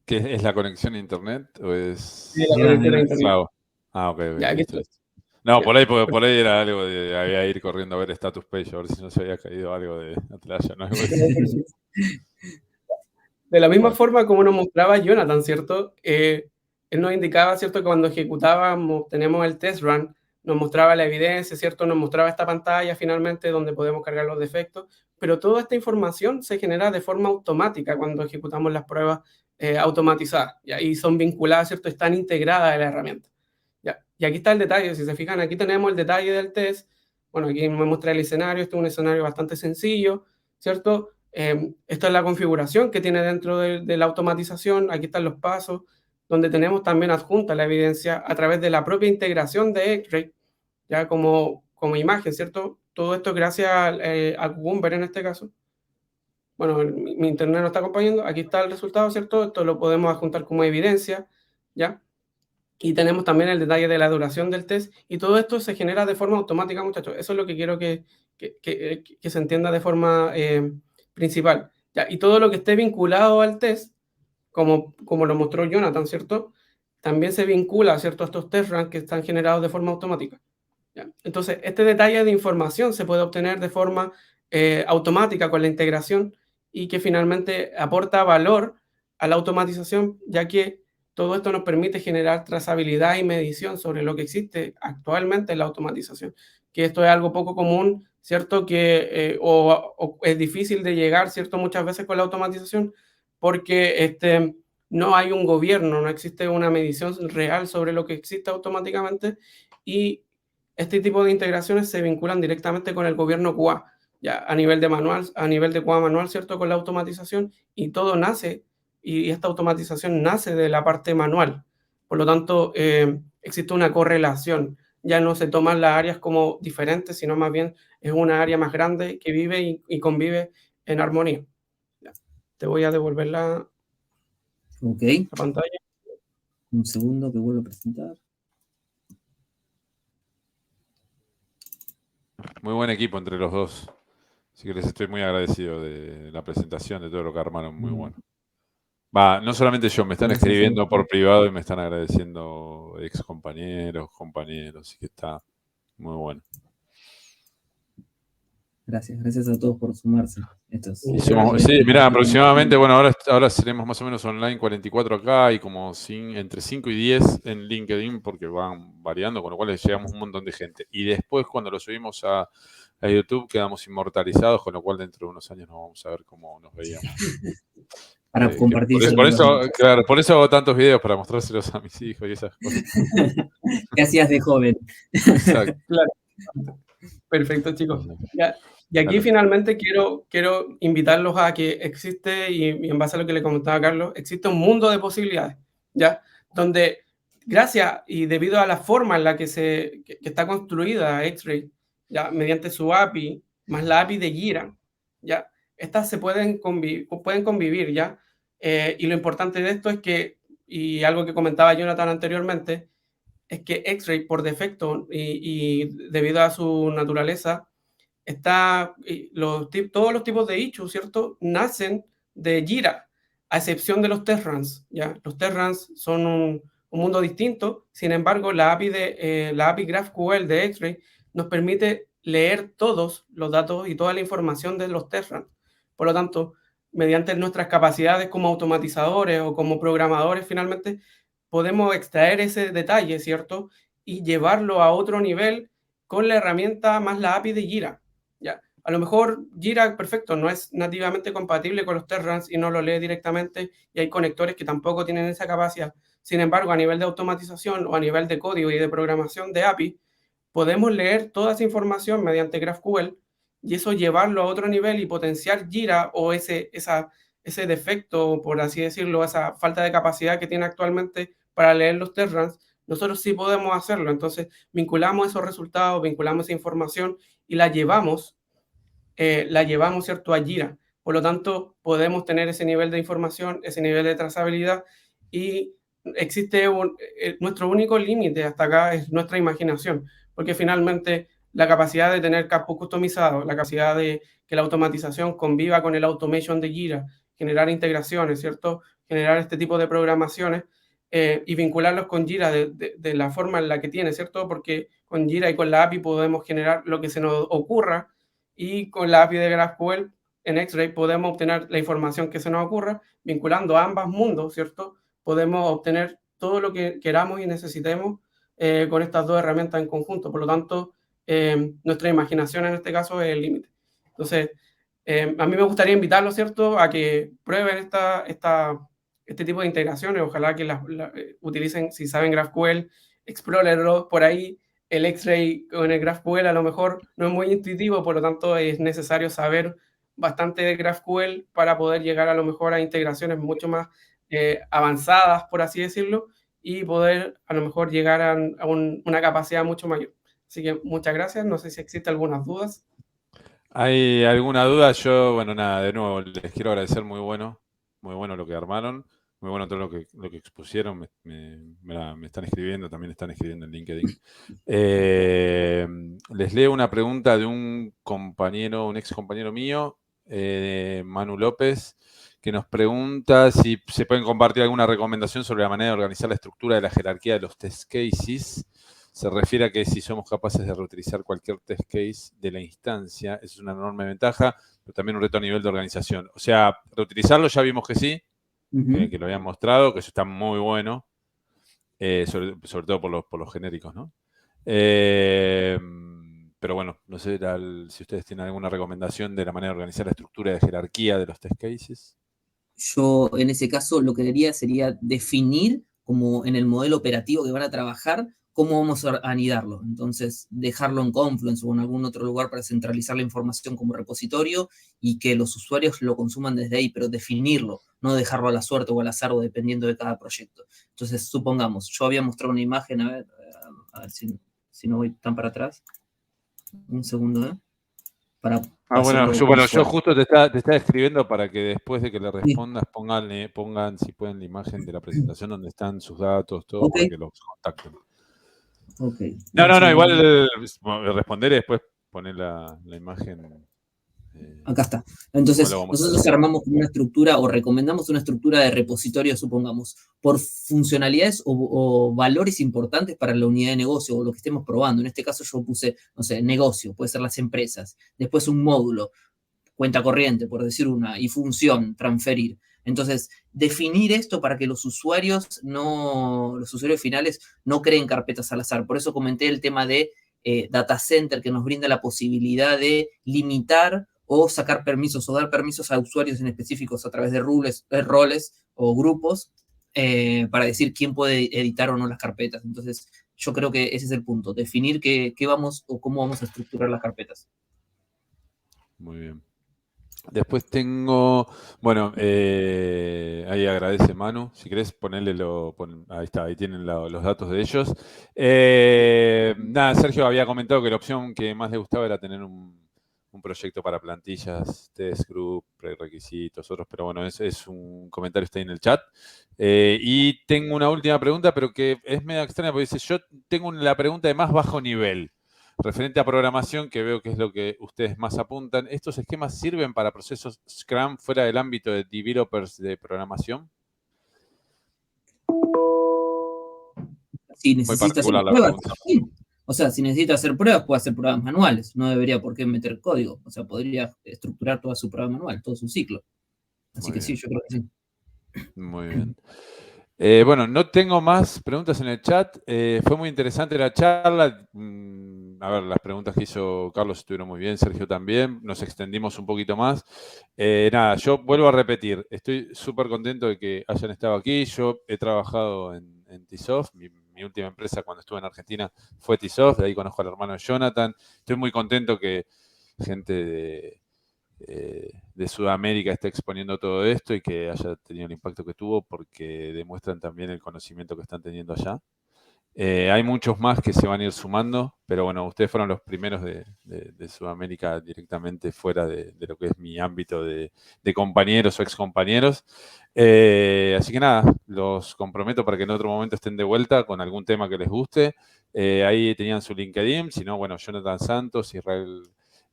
¿Qué es la conexión a internet o es? Sí, la conexión a internet. Claro. Ah, ok, Ya, aquí listo. está. No, Ya. por ahí era algo de había ir corriendo a ver status page a ver si no se había caído algo de Atlaya, ¿no? De la misma Bueno. forma como nos mostraba Jonathan, ¿cierto? Él nos indicaba, ¿cierto? Que cuando ejecutábamos, tenemos el test run, nos mostraba la evidencia, ¿cierto? Nos mostraba esta pantalla finalmente donde podemos cargar los defectos, pero toda esta información se genera de forma automática cuando ejecutamos las pruebas automatizadas, ¿ya? Y son vinculadas, ¿cierto? Están integradas en la herramienta, ¿ya? Y aquí está el detalle, si se fijan, aquí tenemos el detalle del test. Bueno, aquí me muestra el escenario, este es un escenario bastante sencillo, ¿cierto? Esta es la configuración que tiene dentro de la automatización. Aquí están los pasos, donde tenemos también adjunta la evidencia a través de la propia integración de X-Ray, ya como imagen, ¿cierto? Todo esto gracias al Cucumber en este caso. Bueno, mi internet no está acompañando. Aquí está el resultado, ¿cierto? Esto lo podemos adjuntar como evidencia, ¿ya? Y tenemos también el detalle de la duración del test. Y todo esto se genera de forma automática, muchachos. Eso es lo que quiero que se entienda de forma principal. ¿Ya? Y todo lo que esté vinculado al test, como lo mostró Jonathan, ¿cierto? También se vincula, ¿cierto? A estos test runs que están generados de forma automática. ¿Ya? Entonces, este detalle de información se puede obtener de forma automática con la integración y que finalmente aporta valor a la automatización, ya que todo esto nos permite generar trazabilidad y medición sobre lo que existe actualmente en la automatización, que esto es algo poco común, ¿cierto? Que o es difícil de llegar, ¿cierto? Muchas veces con la automatización, porque no hay un gobierno, no existe una medición real sobre lo que existe automáticamente y este tipo de integraciones se vinculan directamente con el gobierno QA, ya a nivel de manual, a nivel de QA manual, ¿cierto? Con la automatización y todo nace, y esta automatización nace de la parte manual. Por lo tanto, existe una correlación. Ya no se toman las áreas como diferentes, sino más bien es una área más grande que vive y convive en armonía. Ya. Te voy a devolver la pantalla. Un segundo que vuelvo a presentar. Muy buen equipo entre los dos. Así que les estoy muy agradecido de la presentación, de todo lo que armaron, muy bueno. Va, no solamente yo, me están escribiendo por privado y me están agradeciendo ex compañeros, así que está muy bueno. Gracias a todos por sumarse. Sí, mirá, aproximadamente, bueno, ahora seremos más o menos online 44 acá y como entre 5 y 10 en LinkedIn porque van variando, con lo cual llegamos un montón de gente. Y después cuando lo subimos a YouTube quedamos inmortalizados, con lo cual dentro de unos años nos vamos a ver cómo nos veíamos. Para compartir. Por eso hago tantos videos, para mostrárselos a mis hijos y esas cosas. ¿Qué hacías de joven? Exacto. Claro. Perfecto, chicos. Ya. Y aquí finalmente quiero invitarlos a que existe, y en base a lo que le comentaba Carlos, existe un mundo de posibilidades, ¿ya? Donde gracias y debido a la forma en la que está construida X-Ray, ya mediante su API, más la API de Jira, ya, estas se pueden convivir, ¿ya? Y lo importante de esto es que, y algo que comentaba Jonathan anteriormente, es que X-Ray por defecto y debido a su naturaleza, todos los tipos de issues, ¿cierto? Nacen de Jira. a excepción de los test runs, ¿ya? Los test runs son un mundo distinto. Sin embargo, la API GraphQL de X-Ray nos permite leer todos los datos y toda la información de los test runs. Por lo tanto, mediante nuestras capacidades como automatizadores o como programadores, finalmente, podemos extraer ese detalle, ¿cierto? Y llevarlo a otro nivel con la herramienta más la API de Jira, ¿ya? A lo mejor Jira, perfecto, no es nativamente compatible con los test runs y no lo lee directamente, y hay conectores que tampoco tienen esa capacidad. Sin embargo, a nivel de automatización o a nivel de código y de programación de API, podemos leer toda esa información mediante GraphQL y eso llevarlo a otro nivel y potenciar Jira o ese defecto, por así decirlo, esa falta de capacidad que tiene actualmente para leer los test runs. Nosotros sí podemos hacerlo. Entonces, vinculamos esos resultados, vinculamos esa información y la llevamos, ¿cierto?, a Jira. Por lo tanto, podemos tener ese nivel de información, ese nivel de trazabilidad, y existe nuestro único límite hasta acá es nuestra imaginación, porque finalmente la capacidad de tener campos customizados, la capacidad de que la automatización conviva con el automation de Jira, generar integraciones, ¿cierto?, generar este tipo de programaciones, y vincularlos con Jira de la forma en la que tiene, ¿cierto? Porque con Jira y con la API podemos generar lo que se nos ocurra, y con la API de GraphQL en X-Ray podemos obtener la información que se nos ocurra. Vinculando a ambos mundos, ¿cierto?, podemos obtener todo lo que queramos y necesitemos con estas dos herramientas en conjunto. Por lo tanto, nuestra imaginación en este caso es el límite. Entonces, a mí me gustaría invitarlos, ¿cierto?, a que prueben este tipo de integraciones. Ojalá que utilicen, si saben GraphQL, explórenlo por ahí. El X-Ray con el GraphQL a lo mejor no es muy intuitivo, por lo tanto es necesario saber bastante de GraphQL para poder llegar a lo mejor a integraciones mucho más avanzadas, por así decirlo, y poder a lo mejor llegar a una capacidad mucho mayor. Así que muchas gracias. No sé si existen algunas dudas. ¿Hay alguna duda? Yo, bueno, nada, de nuevo, les quiero agradecer, muy bueno lo que armaron, muy bueno todo lo que expusieron, me están escribiendo, también están escribiendo en LinkedIn. Les leo una pregunta de un ex compañero mío, Manu López, que nos pregunta si se pueden compartir alguna recomendación sobre la manera de organizar la estructura de la jerarquía de los test cases. Se refiere a que si somos capaces de reutilizar cualquier test case de la instancia, eso es una enorme ventaja, pero también un reto a nivel de organización. O sea, reutilizarlo ya vimos que sí, que lo habían mostrado, que eso está muy bueno, sobre todo por los genéricos, ¿no? Pero bueno, no sé si ustedes tienen alguna recomendación de la manera de organizar la estructura de jerarquía de los test cases. Yo, en ese caso, lo que haría sería definir, como en el modelo operativo que van a trabajar, cómo vamos a anidarlo. Entonces, dejarlo en Confluence o en algún otro lugar para centralizar la información como repositorio y que los usuarios lo consuman desde ahí, pero definirlo, no dejarlo a la suerte o al azar o dependiendo de cada proyecto. Entonces, supongamos, yo había mostrado una imagen, a ver si no voy tan para atrás. Un segundo, ¿eh? Bueno, yo justo te estaba escribiendo para que después de que le respondas pongan si pueden la imagen de la presentación donde están sus datos, todo, para que los contacten. Okay. No, igual responder y después poner la imagen. Acá está. Entonces, nosotros armamos una estructura o recomendamos una estructura de repositorio, supongamos, por funcionalidades o valores importantes para la unidad de negocio o lo que estemos probando. En este caso yo puse, no sé, negocio, puede ser las empresas. Después un módulo, cuenta corriente, por decir una, y función, transferir. Entonces, definir esto para que los usuarios finales no creen carpetas al azar. Por eso comenté el tema de Data Center, que nos brinda la posibilidad de limitar o sacar permisos o dar permisos a usuarios en específicos a través de roles o grupos para decir quién puede editar o no las carpetas. Entonces, yo creo que ese es el punto, definir qué vamos o cómo vamos a estructurar las carpetas. Muy bien. Después tengo, bueno, ahí agradece Manu, si querés ponerle ahí está, ahí tienen los datos de ellos. Nada, Sergio había comentado que la opción que más le gustaba era tener un proyecto para plantillas, test group, prerequisitos, otros, pero bueno, es un comentario, está ahí en el chat. Y tengo una última pregunta, pero que es medio extraña, porque dice, yo tengo la pregunta de más bajo nivel. referente a programación, que veo que es lo que ustedes más apuntan, ¿estos esquemas sirven para procesos Scrum fuera del ámbito de developers de programación? Si Muy necesita hacer particular la pruebas, pregunta. sí. O sea, si necesita hacer pruebas, puede hacer pruebas manuales. No debería por qué meter código. O sea, podría estructurar toda su prueba manual, todo su ciclo. Así Muy que sí, bien. yo creo que sí. Muy bien. Bueno, no tengo más preguntas en el chat. Fue muy interesante la charla. A ver, las preguntas que hizo Carlos estuvieron muy bien, Sergio también. Nos extendimos un poquito más. Nada, yo vuelvo a repetir. Estoy súper contento de que hayan estado aquí. Yo he trabajado en Tsoft. Mi última empresa cuando estuve en Argentina fue Tsoft. De ahí conozco al hermano de Jonathan. Estoy muy contento que gente de Sudamérica esté exponiendo todo esto y que haya tenido el impacto que tuvo, porque demuestran también el conocimiento que están teniendo allá. Hay muchos más que se van a ir sumando, pero bueno, ustedes fueron los primeros de Sudamérica directamente fuera de lo que es mi ámbito de compañeros o excompañeros. Así que nada, los comprometo para que en otro momento estén de vuelta con algún tema que les guste. Ahí tenían su LinkedIn, si no, bueno, Jonathan Santos, Israel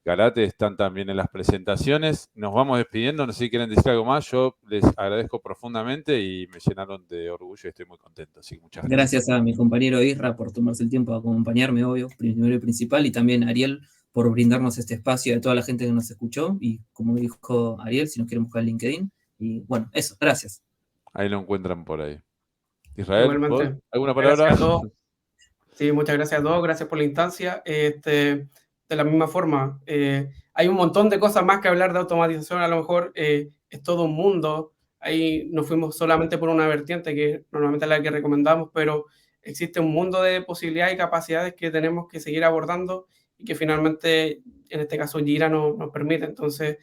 Galate están también en las presentaciones. Nos vamos despidiendo, no sé si quieren decir algo más. Yo les agradezco profundamente y me llenaron de orgullo y estoy muy contento. Así que muchas gracias. Gracias a mi compañero Isra por tomarse el tiempo de acompañarme, obvio, primero y principal, y también a Ariel por brindarnos este espacio, a toda la gente que nos escuchó. Y como dijo Ariel, si nos quieren buscar en LinkedIn. Y bueno, eso, gracias. Ahí lo encuentran por ahí. Israel, Igualmente. ¿vos? ¿Alguna Gracias palabra? a todos. Sí, muchas gracias a todos, gracias por la instancia. De la misma forma, hay un montón de cosas más que hablar de automatización, a lo mejor es todo un mundo. Ahí nos fuimos solamente por una vertiente que normalmente es la que recomendamos, pero existe un mundo de posibilidades y capacidades que tenemos que seguir abordando y que finalmente, en este caso, Jira nos permite. Entonces,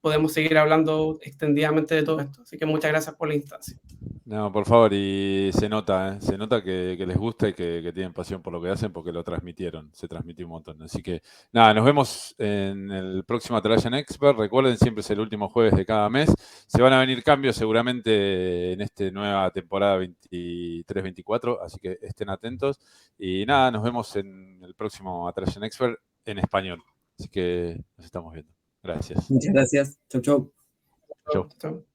podemos seguir hablando extendidamente de todo esto. Así que muchas gracias por la instancia. No, por favor, y se nota que les gusta y que tienen pasión por lo que hacen porque lo transmitieron, se transmitió un montón. Así que nada, nos vemos en el próximo Atlassian Expert. Recuerden, siempre es el último jueves de cada mes. Se van a venir cambios seguramente en esta nueva temporada 23-24, así que estén atentos. Y nada, nos vemos en el próximo Atlassian Expert en español. Así que nos estamos viendo. Gracias. Muchas gracias. Chau, chau. Chau. Chao.